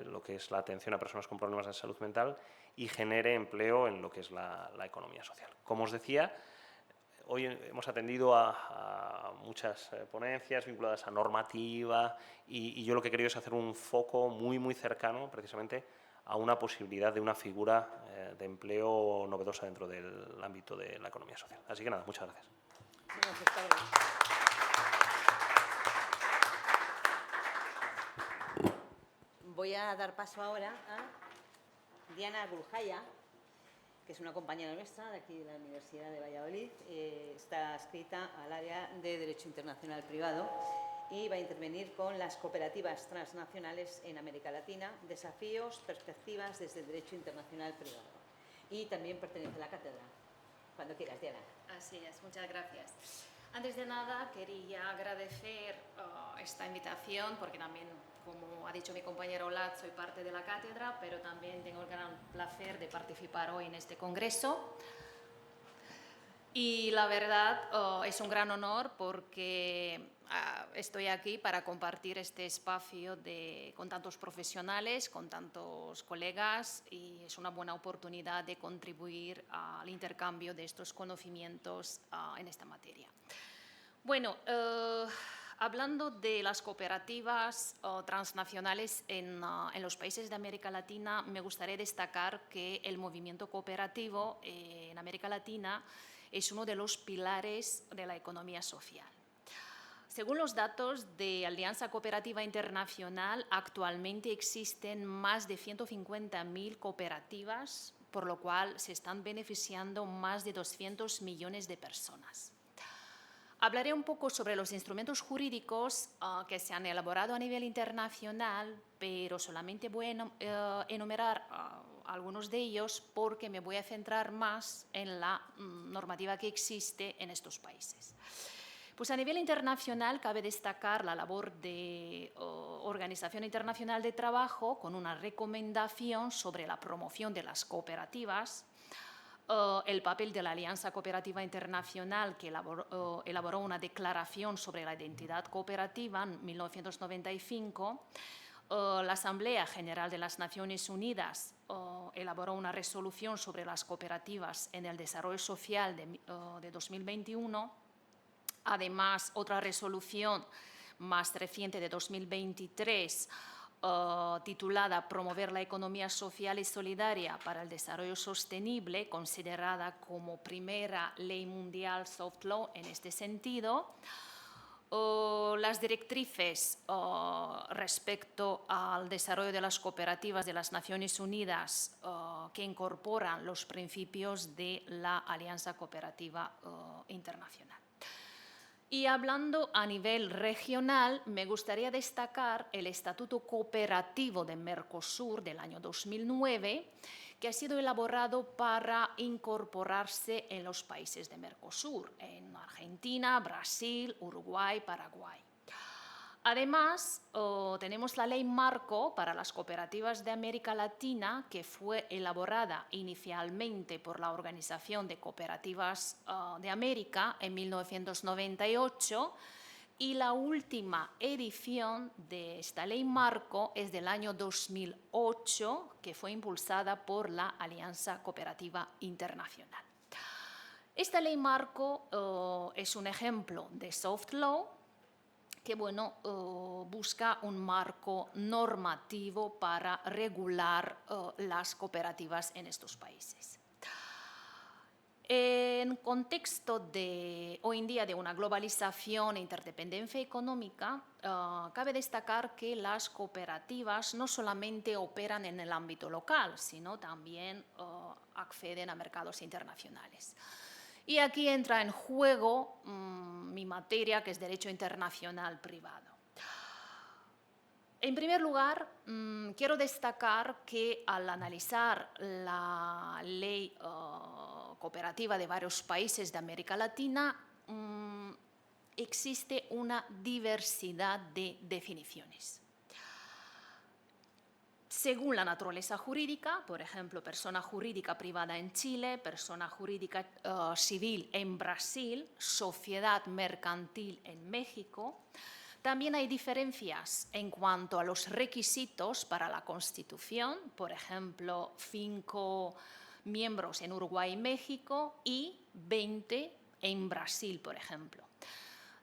lo que es la atención a personas con problemas de salud mental y genere empleo en lo que es la economía social. Como os decía, hoy hemos atendido a muchas ponencias vinculadas a normativa y yo lo que he querido es hacer un foco muy cercano precisamente a una posibilidad de una figura de empleo novedosa dentro del ámbito de la economía social. Así que nada, muchas gracias. Voy a dar paso ahora a Diana Gurjaya, que es una compañera nuestra de aquí de la Universidad de Valladolid. Está adscrita al área de Derecho Internacional Privado y va a intervenir con las cooperativas transnacionales en América Latina, desafíos, perspectivas desde el Derecho Internacional Privado. Y también pertenece a la cátedra. Cuando quieras, Diana. Así es, muchas gracias. Antes de nada, quería agradecer esta invitación, porque también, como ha dicho mi compañero Olat, soy parte de la cátedra, pero también tengo el gran placer de participar hoy en este congreso. Y la verdad es un gran honor porque estoy aquí para compartir este espacio con tantos profesionales, con tantos colegas y es una buena oportunidad de contribuir al intercambio de estos conocimientos en esta materia. Bueno, hablando de las cooperativas transnacionales en los países de América Latina, me gustaría destacar que el movimiento cooperativo en América Latina es uno de los pilares de la economía social. Según los datos de Alianza Cooperativa Internacional, actualmente existen más de 150.000 cooperativas, por lo cual se están beneficiando más de 200 millones de personas. Hablaré un poco sobre los instrumentos jurídicos que se han elaborado a nivel internacional, pero solamente voy a enumerar algunos de ellos porque me voy a centrar más en la normativa que existe en estos países. Pues a nivel internacional cabe destacar la labor de Organización Internacional de Trabajo con una recomendación sobre la promoción de las cooperativas, el papel de la Alianza Cooperativa Internacional, que elaboró una declaración sobre la identidad cooperativa en 1995, la Asamblea General de las Naciones Unidas elaboró una resolución sobre las cooperativas en el desarrollo social de 2021. Además, otra resolución más reciente de 2023, titulada Promover la economía social y solidaria para el desarrollo sostenible, considerada como primera ley mundial soft law en este sentido. Las directrices respecto al desarrollo de las cooperativas de las Naciones Unidas que incorporan los principios de la Alianza Cooperativa Internacional. Y hablando a nivel regional, me gustaría destacar el Estatuto Cooperativo de Mercosur del año 2009, que ha sido elaborado para incorporarse en los países de Mercosur, en Argentina, Brasil, Uruguay, Paraguay. Además, tenemos la Ley Marco para las Cooperativas de América Latina, que fue elaborada inicialmente por la Organización de Cooperativas de América en 1998, y la última edición de esta Ley Marco es del año 2008, que fue impulsada por la Alianza Cooperativa Internacional. Esta Ley Marco es un ejemplo de soft law que busca un marco normativo para regular las cooperativas en estos países. En contexto de hoy en día de una globalización e interdependencia económica, cabe destacar que las cooperativas no solamente operan en el ámbito local, sino también acceden a mercados internacionales. Y aquí entra en juego mi materia, que es Derecho Internacional Privado. En primer lugar, quiero destacar que al analizar la ley cooperativa de varios países de América Latina, existe una diversidad de definiciones. Según la naturaleza jurídica, por ejemplo, persona jurídica privada en Chile, persona jurídica civil en Brasil, sociedad mercantil en México. También hay diferencias en cuanto a los requisitos para la constitución, por ejemplo, 5 miembros en Uruguay y México y 20 en Brasil, por ejemplo.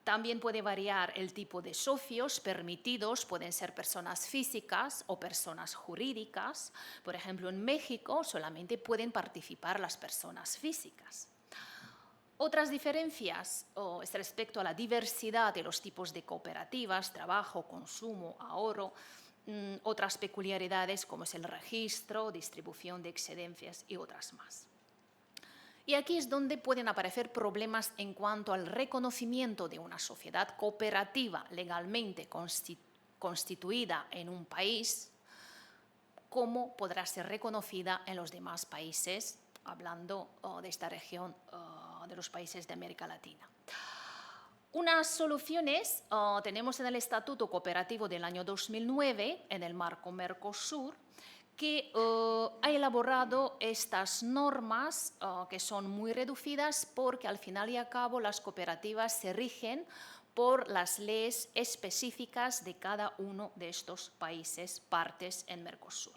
También puede variar el tipo de socios permitidos, pueden ser personas físicas o personas jurídicas. Por ejemplo, en México solamente pueden participar las personas físicas. Otras diferencias es respecto a la diversidad de los tipos de cooperativas, trabajo, consumo, ahorro, otras peculiaridades como es el registro, distribución de excedencias y otras más. Y aquí es donde pueden aparecer problemas en cuanto al reconocimiento de una sociedad cooperativa legalmente constituida en un país, cómo podrá ser reconocida en los demás países, hablando de esta región de los países de América Latina. Unas soluciones tenemos en el Estatuto Cooperativo del año 2009, en el marco Mercosur, que ha elaborado estas normas que son muy reducidas porque al final y al cabo las cooperativas se rigen por las leyes específicas de cada uno de estos países partes en Mercosur.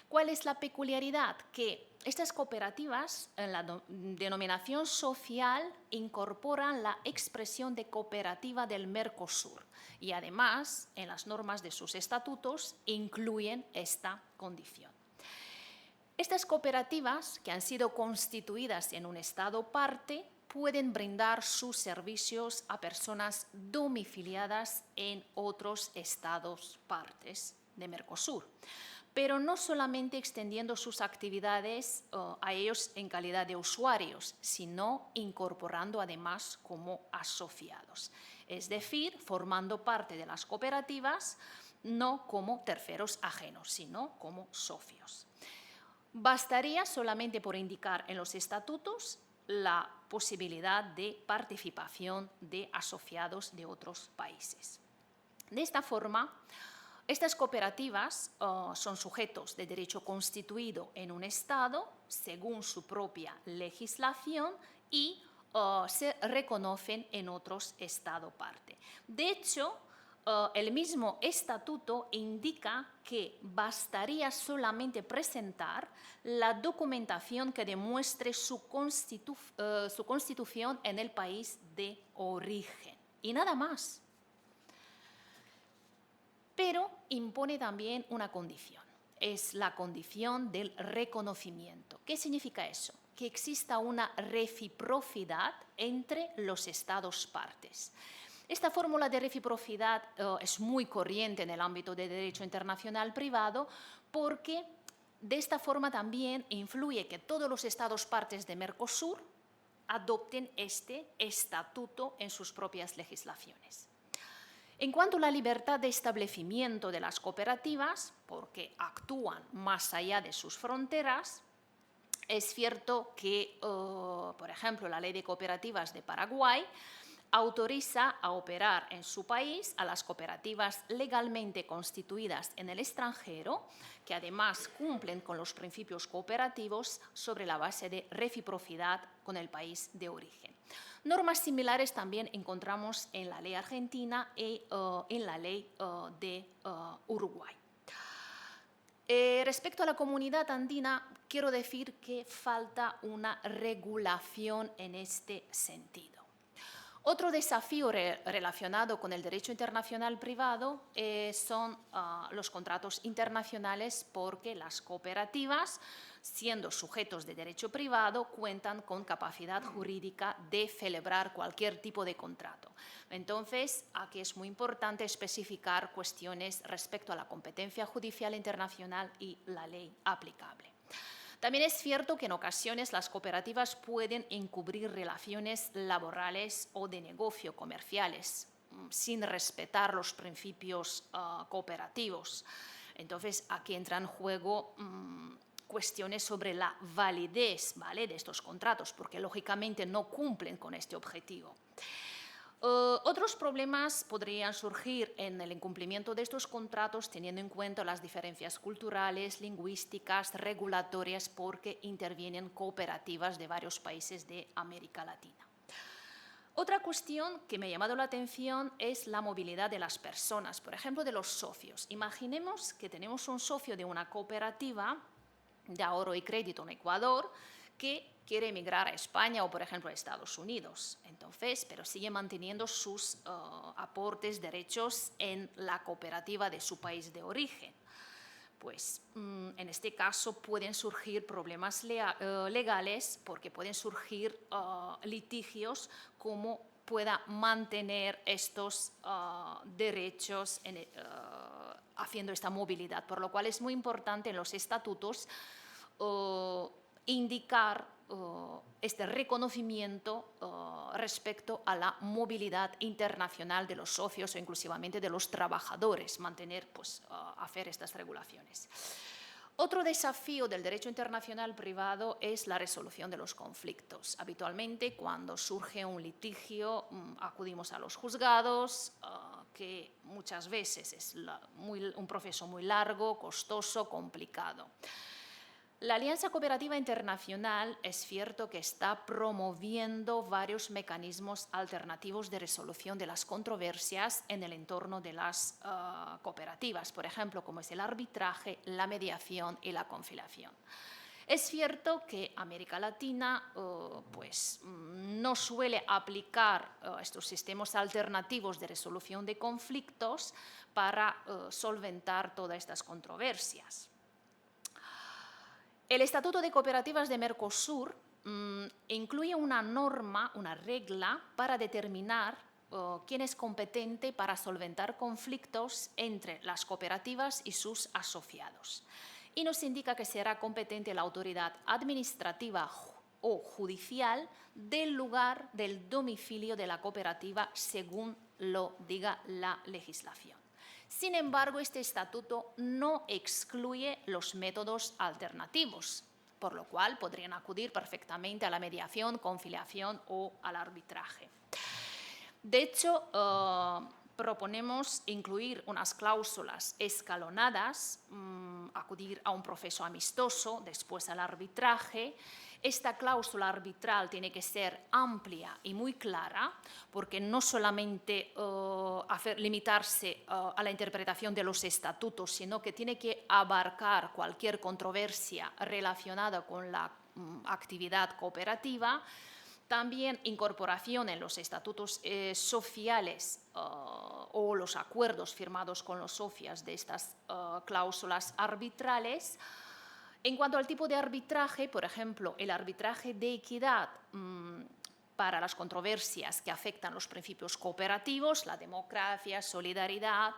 ¿Cuál es la peculiaridad? Que estas cooperativas en la denominación social incorporan la expresión de cooperativa del Mercosur y además en las normas de sus estatutos incluyen esta condición. Estas cooperativas que han sido constituidas en un estado parte pueden brindar sus servicios a personas domiciliadas en otros estados partes de Mercosur, pero no solamente extendiendo sus actividades a ellos en calidad de usuarios, sino incorporando además como asociados, es decir, formando parte de las cooperativas, no como terceros ajenos, sino como socios. Bastaría solamente por indicar en los estatutos la posibilidad de participación de asociados de otros países. De esta forma, estas cooperativas son sujetos de derecho constituido en un Estado según su propia legislación y se reconocen en otros Estados parte. De hecho, el mismo estatuto indica que bastaría solamente presentar la documentación que demuestre su constitución en el país de origen y nada más. Pero impone también una condición, es la condición del reconocimiento. ¿Qué significa eso? Que exista una reciprocidad entre los Estados partes. Esta fórmula de reciprocidad es muy corriente en el ámbito del derecho internacional privado porque de esta forma también influye que todos los Estados partes de Mercosur adopten este estatuto en sus propias legislaciones. En cuanto a la libertad de establecimiento de las cooperativas, porque actúan más allá de sus fronteras, es cierto que, por ejemplo, la Ley de Cooperativas de Paraguay autoriza a operar en su país a las cooperativas legalmente constituidas en el extranjero, que además cumplen con los principios cooperativos sobre la base de reciprocidad con el país de origen. Normas similares también encontramos en la ley argentina y en la ley de Uruguay. Respecto a la comunidad andina, quiero decir que falta una regulación en este sentido. Otro desafío relacionado con el derecho internacional privado son los contratos internacionales porque las cooperativas, siendo sujetos de derecho privado, cuentan con capacidad jurídica de celebrar cualquier tipo de contrato. Entonces, aquí es muy importante especificar cuestiones respecto a la competencia judicial internacional y la ley aplicable. También es cierto que en ocasiones las cooperativas pueden encubrir relaciones laborales o de negocio comerciales sin respetar los principios cooperativos. Entonces, aquí entran en juego cuestiones sobre la validez, ¿vale?, de estos contratos, porque lógicamente no cumplen con este objetivo. Otros problemas podrían surgir en el incumplimiento de estos contratos teniendo en cuenta las diferencias culturales, lingüísticas, regulatorias, porque intervienen cooperativas de varios países de América Latina. Otra cuestión que me ha llamado la atención es la movilidad de las personas, por ejemplo, de los socios. Imaginemos que tenemos un socio de una cooperativa de ahorro y crédito en Ecuador que quiere emigrar a España o, por ejemplo, a Estados Unidos. Entonces, pero sigue manteniendo sus aportes, derechos en la cooperativa de su país de origen. Pues en este caso pueden surgir problemas legales porque pueden surgir litigios como pueda mantener estos derechos haciendo esta movilidad. Por lo cual es muy importante en los estatutos indicar este reconocimiento respecto a la movilidad internacional de los socios o inclusivamente de los trabajadores, hacer estas regulaciones. Otro desafío del derecho internacional privado es la resolución de los conflictos. Habitualmente, cuando surge un litigio, acudimos a los juzgados, que muchas veces es un proceso muy largo, costoso, complicado. La Alianza Cooperativa Internacional es cierto que está promoviendo varios mecanismos alternativos de resolución de las controversias en el entorno de las cooperativas, por ejemplo, como es el arbitraje, la mediación y la conciliación. Es cierto que América Latina no suele aplicar estos sistemas alternativos de resolución de conflictos para solventar todas estas controversias. El Estatuto de Cooperativas de Mercosur incluye una norma, una regla para determinar quién es competente para solventar conflictos entre las cooperativas y sus asociados. Y nos indica que será competente la autoridad administrativa o judicial del lugar del domicilio de la cooperativa según lo diga la legislación. Sin embargo, este estatuto no excluye los métodos alternativos, por lo cual podrían acudir perfectamente a la mediación, conciliación o al arbitraje. De hecho, proponemos incluir unas cláusulas escalonadas, acudir a un proceso amistoso, después al arbitraje. Esta cláusula arbitral tiene que ser amplia y muy clara, porque no solamente limitarse a la interpretación de los estatutos, sino que tiene que abarcar cualquier controversia relacionada con la actividad cooperativa. También incorporación en los estatutos sociales o los acuerdos firmados con los socios de estas cláusulas arbitrales. En cuanto al tipo de arbitraje, por ejemplo, el arbitraje de equidad para las controversias que afectan los principios cooperativos, la democracia, solidaridad.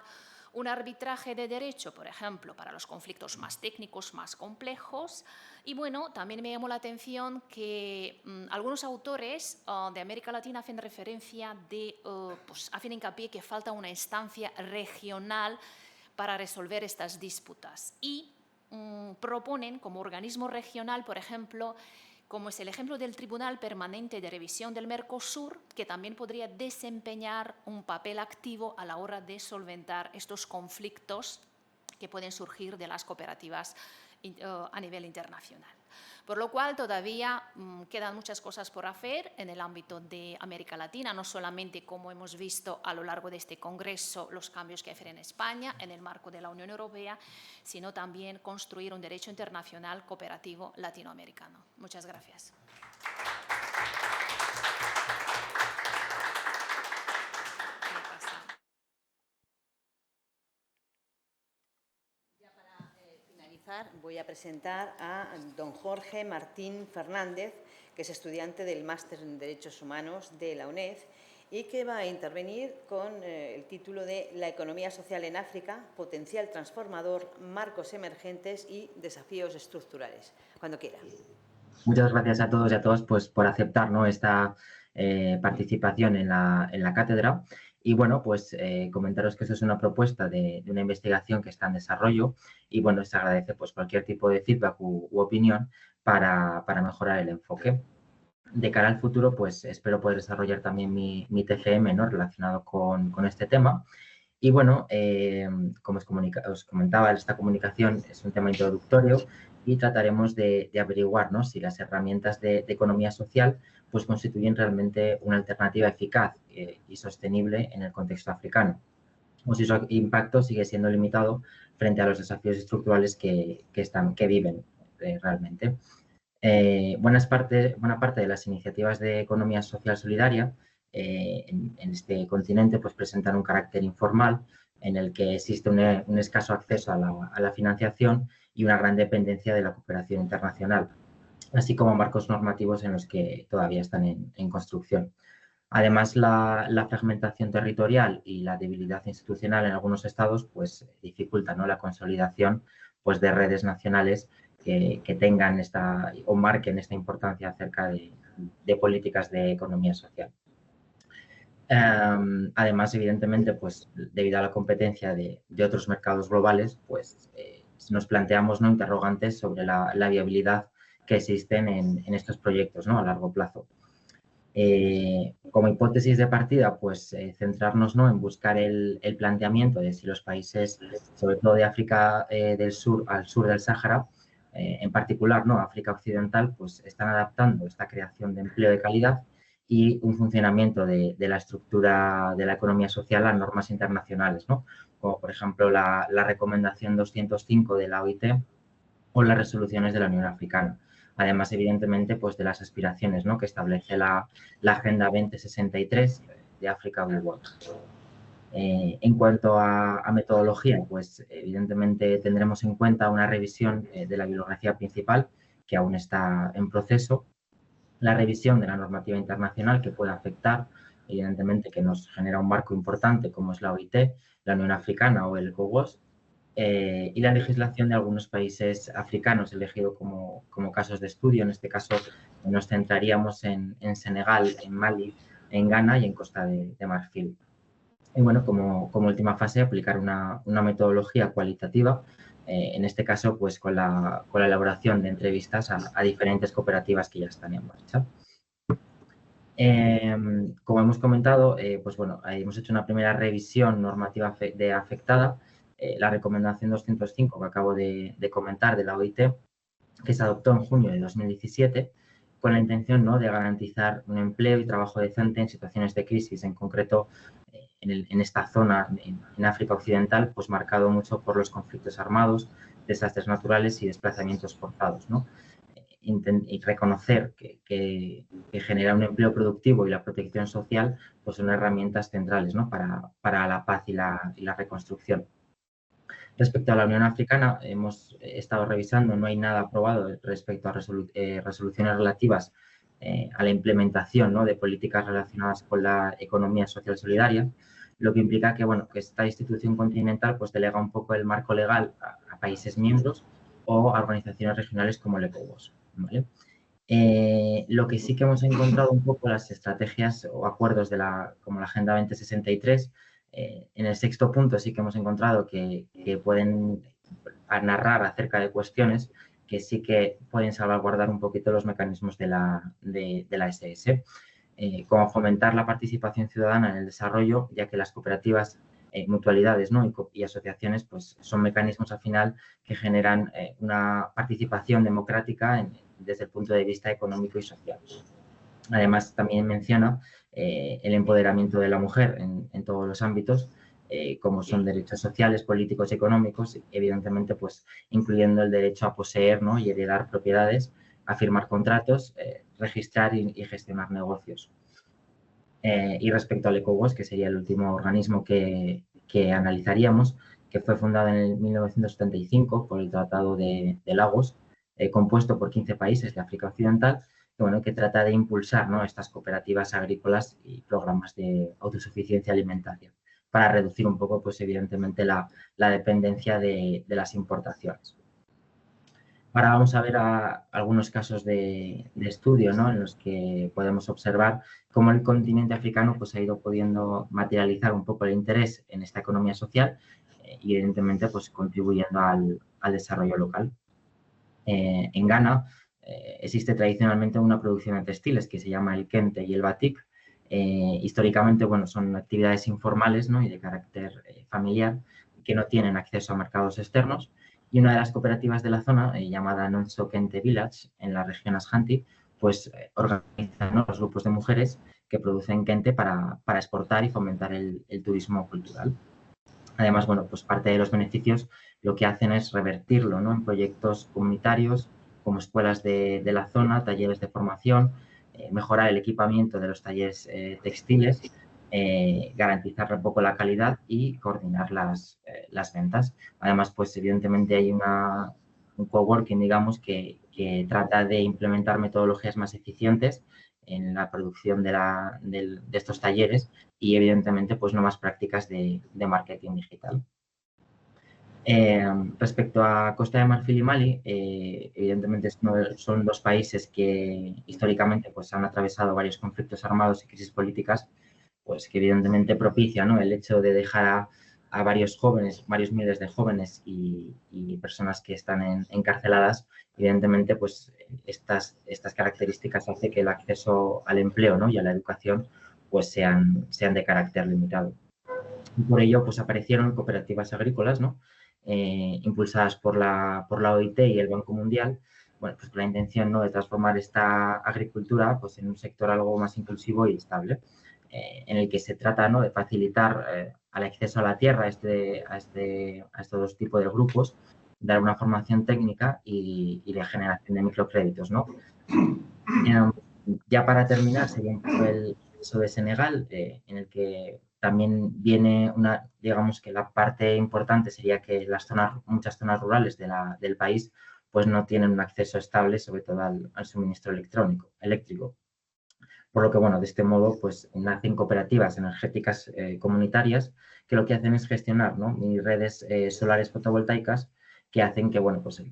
Un arbitraje de derecho, por ejemplo, para los conflictos más técnicos, más complejos. Y bueno, también me llamó la atención que algunos autores de América Latina hacen referencia hacen hincapié que falta una instancia regional para resolver estas disputas. Y proponen como organismo regional, por ejemplo, como es el ejemplo del Tribunal Permanente de Revisión del Mercosur, que también podría desempeñar un papel activo a la hora de solventar estos conflictos que pueden surgir de las cooperativas a nivel internacional. Por lo cual todavía quedan muchas cosas por hacer en el ámbito de América Latina, no solamente como hemos visto a lo largo de este congreso los cambios que hacer en España en el marco de la Unión Europea, sino también construir un derecho internacional cooperativo latinoamericano. Muchas gracias. Voy a presentar a don Jorge Martín Fernández, que es estudiante del Máster en Derechos Humanos de la UNED y que va a intervenir con el título de La economía social en África, potencial transformador, marcos emergentes y desafíos estructurales. Cuando quiera. Muchas gracias a todos y a todas por aceptar, ¿no?, esta participación en la cátedra. Y bueno, pues comentaros que esto es una propuesta de una investigación que está en desarrollo y bueno, se agradece pues cualquier tipo de feedback u opinión para mejorar el enfoque. De cara al futuro, pues espero poder desarrollar también mi TFM, ¿no?, relacionado con este tema. Y bueno, como os comentaba, esta comunicación es un tema introductorio y trataremos de averiguar, ¿no?, si las herramientas de economía social pues constituyen realmente una alternativa eficaz y sostenible en el contexto africano, o si su impacto sigue siendo limitado frente a los desafíos estructurales que viven realmente. Buena parte de las iniciativas de economía social solidaria en este continente pues presentan un carácter informal en el que existe un escaso acceso a la financiación y una gran dependencia de la cooperación internacional, así como marcos normativos en los que todavía están en construcción. Además, la fragmentación territorial y la debilidad institucional en algunos estados pues dificultan, ¿no?, la consolidación pues de redes nacionales que tengan o marquen esta importancia acerca de políticas de economía social. Además, evidentemente, pues debido a la competencia de otros mercados globales, pues nos planteamos, ¿no?, interrogantes sobre la viabilidad que existen en estos proyectos, ¿no?, a largo plazo. Como hipótesis de partida, pues centrarnos, ¿no?, en buscar el planteamiento de si los países, sobre todo de África del Sur al sur del Sáhara, en particular, ¿no?, África Occidental, pues están adaptando esta creación de empleo de calidad y un funcionamiento de la estructura de la economía social a normas internacionales, ¿no?, como por ejemplo la recomendación 205 de la OIT o las resoluciones de la Unión Africana. Además, evidentemente, pues de las aspiraciones, ¿no?, que establece la Agenda 2063 de África Blue World. En cuanto a metodología, pues evidentemente tendremos en cuenta una revisión de la bibliografía principal, que aún está en proceso, la revisión de la normativa internacional que pueda afectar, evidentemente que nos genera un marco importante como es la OIT, la Unión Africana o el ECOWAS, y la legislación de algunos países africanos elegidos como casos de estudio. En este caso nos centraríamos en Senegal, en Mali, en Ghana y en Costa de Marfil. Y bueno, como última fase, aplicar una metodología cualitativa, en este caso pues con la elaboración de entrevistas a diferentes cooperativas que ya están en marcha. Como hemos comentado, pues bueno, hemos hecho una primera revisión normativa de afectada, la recomendación 205 que acabo de comentar de la OIT, que se adoptó en junio de 2017, con la intención, ¿no?, de garantizar un empleo y trabajo decente en situaciones de crisis, en concreto en esta zona, en África Occidental, pues marcado mucho por los conflictos armados, desastres naturales y desplazamientos forzados, ¿no? Y reconocer que generar un empleo productivo y la protección social pues son herramientas centrales, ¿no?, para la paz y la reconstrucción. Respecto a la Unión Africana, hemos estado revisando, no hay nada aprobado respecto a resoluciones relativas a la implementación, ¿no?, de políticas relacionadas con la economía social solidaria, lo que implica que, bueno, que esta institución continental pues delega un poco el marco legal a países miembros o a organizaciones regionales como el ECOWAS, ¿vale? Lo que sí que hemos encontrado un poco las estrategias o acuerdos como la Agenda 2063, en el sexto punto sí que hemos encontrado que pueden narrar acerca de cuestiones que sí que pueden salvaguardar un poquito los mecanismos de la SS, como fomentar la participación ciudadana en el desarrollo, ya que las cooperativas, mutualidades, ¿no?, y asociaciones pues son mecanismos al final que generan una participación democrática desde el punto de vista económico y social. Además, también menciona el empoderamiento de la mujer en todos los ámbitos, como son derechos sociales, políticos y económicos, evidentemente pues incluyendo el derecho a poseer, ¿no?, y heredar propiedades, a firmar contratos, registrar y gestionar negocios. Y respecto al ECOWAS, que sería el último organismo que analizaríamos, que fue fundado en el 1975 por el Tratado de Lagos, compuesto por 15 países de África Occidental, que trata de impulsar, ¿no?, estas cooperativas agrícolas y programas de autosuficiencia alimentaria para reducir un poco, pues evidentemente, la dependencia de las importaciones. Ahora vamos a ver algunos casos de estudio, ¿no?, en los que podemos observar cómo el continente africano pues, ha ido pudiendo materializar un poco el interés en esta economía social y, evidentemente, pues, contribuyendo al desarrollo local. En Ghana existe tradicionalmente una producción de textiles que se llama el kente y el batik. Históricamente, bueno, son actividades informales, ¿no?, y de carácter familiar que no tienen acceso a mercados externos. Y una de las cooperativas de la zona, llamada Nonso Kente Village, en la región Ashanti, pues organiza, ¿no?, los grupos de mujeres que producen kente para exportar y fomentar el turismo cultural. Además, bueno, pues parte de los beneficios lo que hacen es revertirlo, ¿no?, en proyectos comunitarios como escuelas de la zona, talleres de formación, mejorar el equipamiento de los talleres textiles, garantizar un poco la calidad y coordinar las ventas. Además, pues evidentemente hay un coworking, digamos, que trata de implementar metodologías más eficientes en la producción de estos talleres y, evidentemente, pues nuevas prácticas de marketing digital. Respecto a Costa de Marfil y Mali, evidentemente son dos países que históricamente pues, han atravesado varios conflictos armados y crisis políticas, pues que evidentemente propicia, ¿no?, el hecho de dejar a varios jóvenes, varios miles de jóvenes y personas que están encarceladas. Evidentemente, pues estas características hacen que el acceso al empleo, ¿no?, y a la educación pues sean de carácter limitado. Y por ello, pues aparecieron cooperativas agrícolas, ¿no?, impulsadas por la OIT y el Banco Mundial, bueno, pues con la intención, ¿no?, de transformar esta agricultura pues, en un sector algo más inclusivo y estable, en el que se trata, ¿no?, de facilitar el acceso a la tierra a estos dos tipos de grupos, dar una formación técnica y de generación de microcréditos, ¿no? Ya para terminar, sería un poco el caso de Senegal, en el que también viene digamos que la parte importante sería que muchas zonas rurales del país pues no tienen un acceso estable, sobre todo al suministro eléctrico. Por lo que, bueno, de este modo, pues nacen cooperativas energéticas comunitarias que lo que hacen es gestionar, ¿no?, mini redes solares fotovoltaicas que hacen que, bueno, pues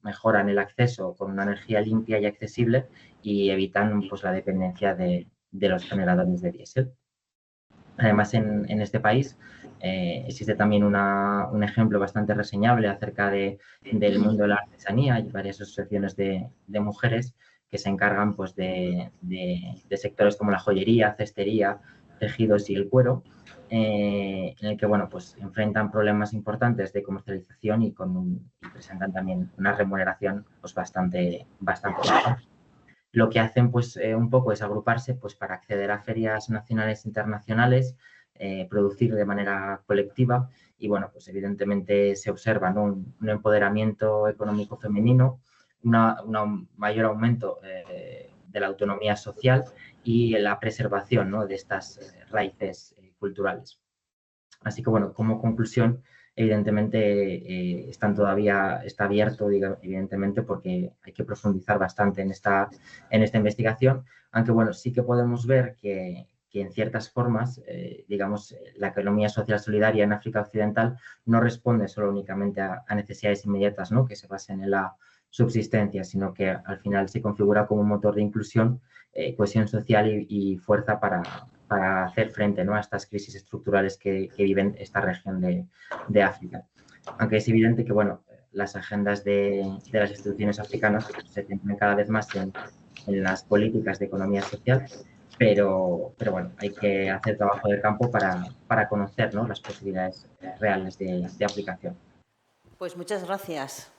mejoran el acceso con una energía limpia y accesible y evitan, pues, la dependencia de los generadores de diésel. Además, en este país existe también un ejemplo bastante reseñable acerca del mundo de la artesanía. Hay varias asociaciones de mujeres que se encargan, pues, de sectores como la joyería, cestería, tejidos y el cuero, en el que, bueno, pues enfrentan problemas importantes de comercialización y presentan también una remuneración, pues, bastante baja. Lo que hacen, pues, un poco es agruparse, pues, para acceder a ferias nacionales e internacionales, producir de manera colectiva y, bueno, pues evidentemente se observa, ¿no?, un empoderamiento económico femenino, un mayor aumento de la autonomía social y la preservación, ¿no?, de estas raíces culturales. Así que, bueno, como conclusión, evidentemente está abierto, evidentemente, porque hay que profundizar bastante en esta investigación, aunque, bueno, sí que podemos ver que en ciertas formas, digamos, la economía social solidaria en África Occidental no responde solo únicamente a necesidades inmediatas, ¿no?, que se basen en la subsistencia, sino que al final se configura como un motor de inclusión, cohesión social y fuerza para hacer frente, ¿no?, a estas crisis estructurales que viven esta región de África. Aunque es evidente que, bueno, las agendas de las instituciones africanas se centran cada vez más en las políticas de economía social, pero bueno, hay que hacer trabajo de campo para conocer, ¿no?, las posibilidades reales de aplicación. Pues muchas gracias.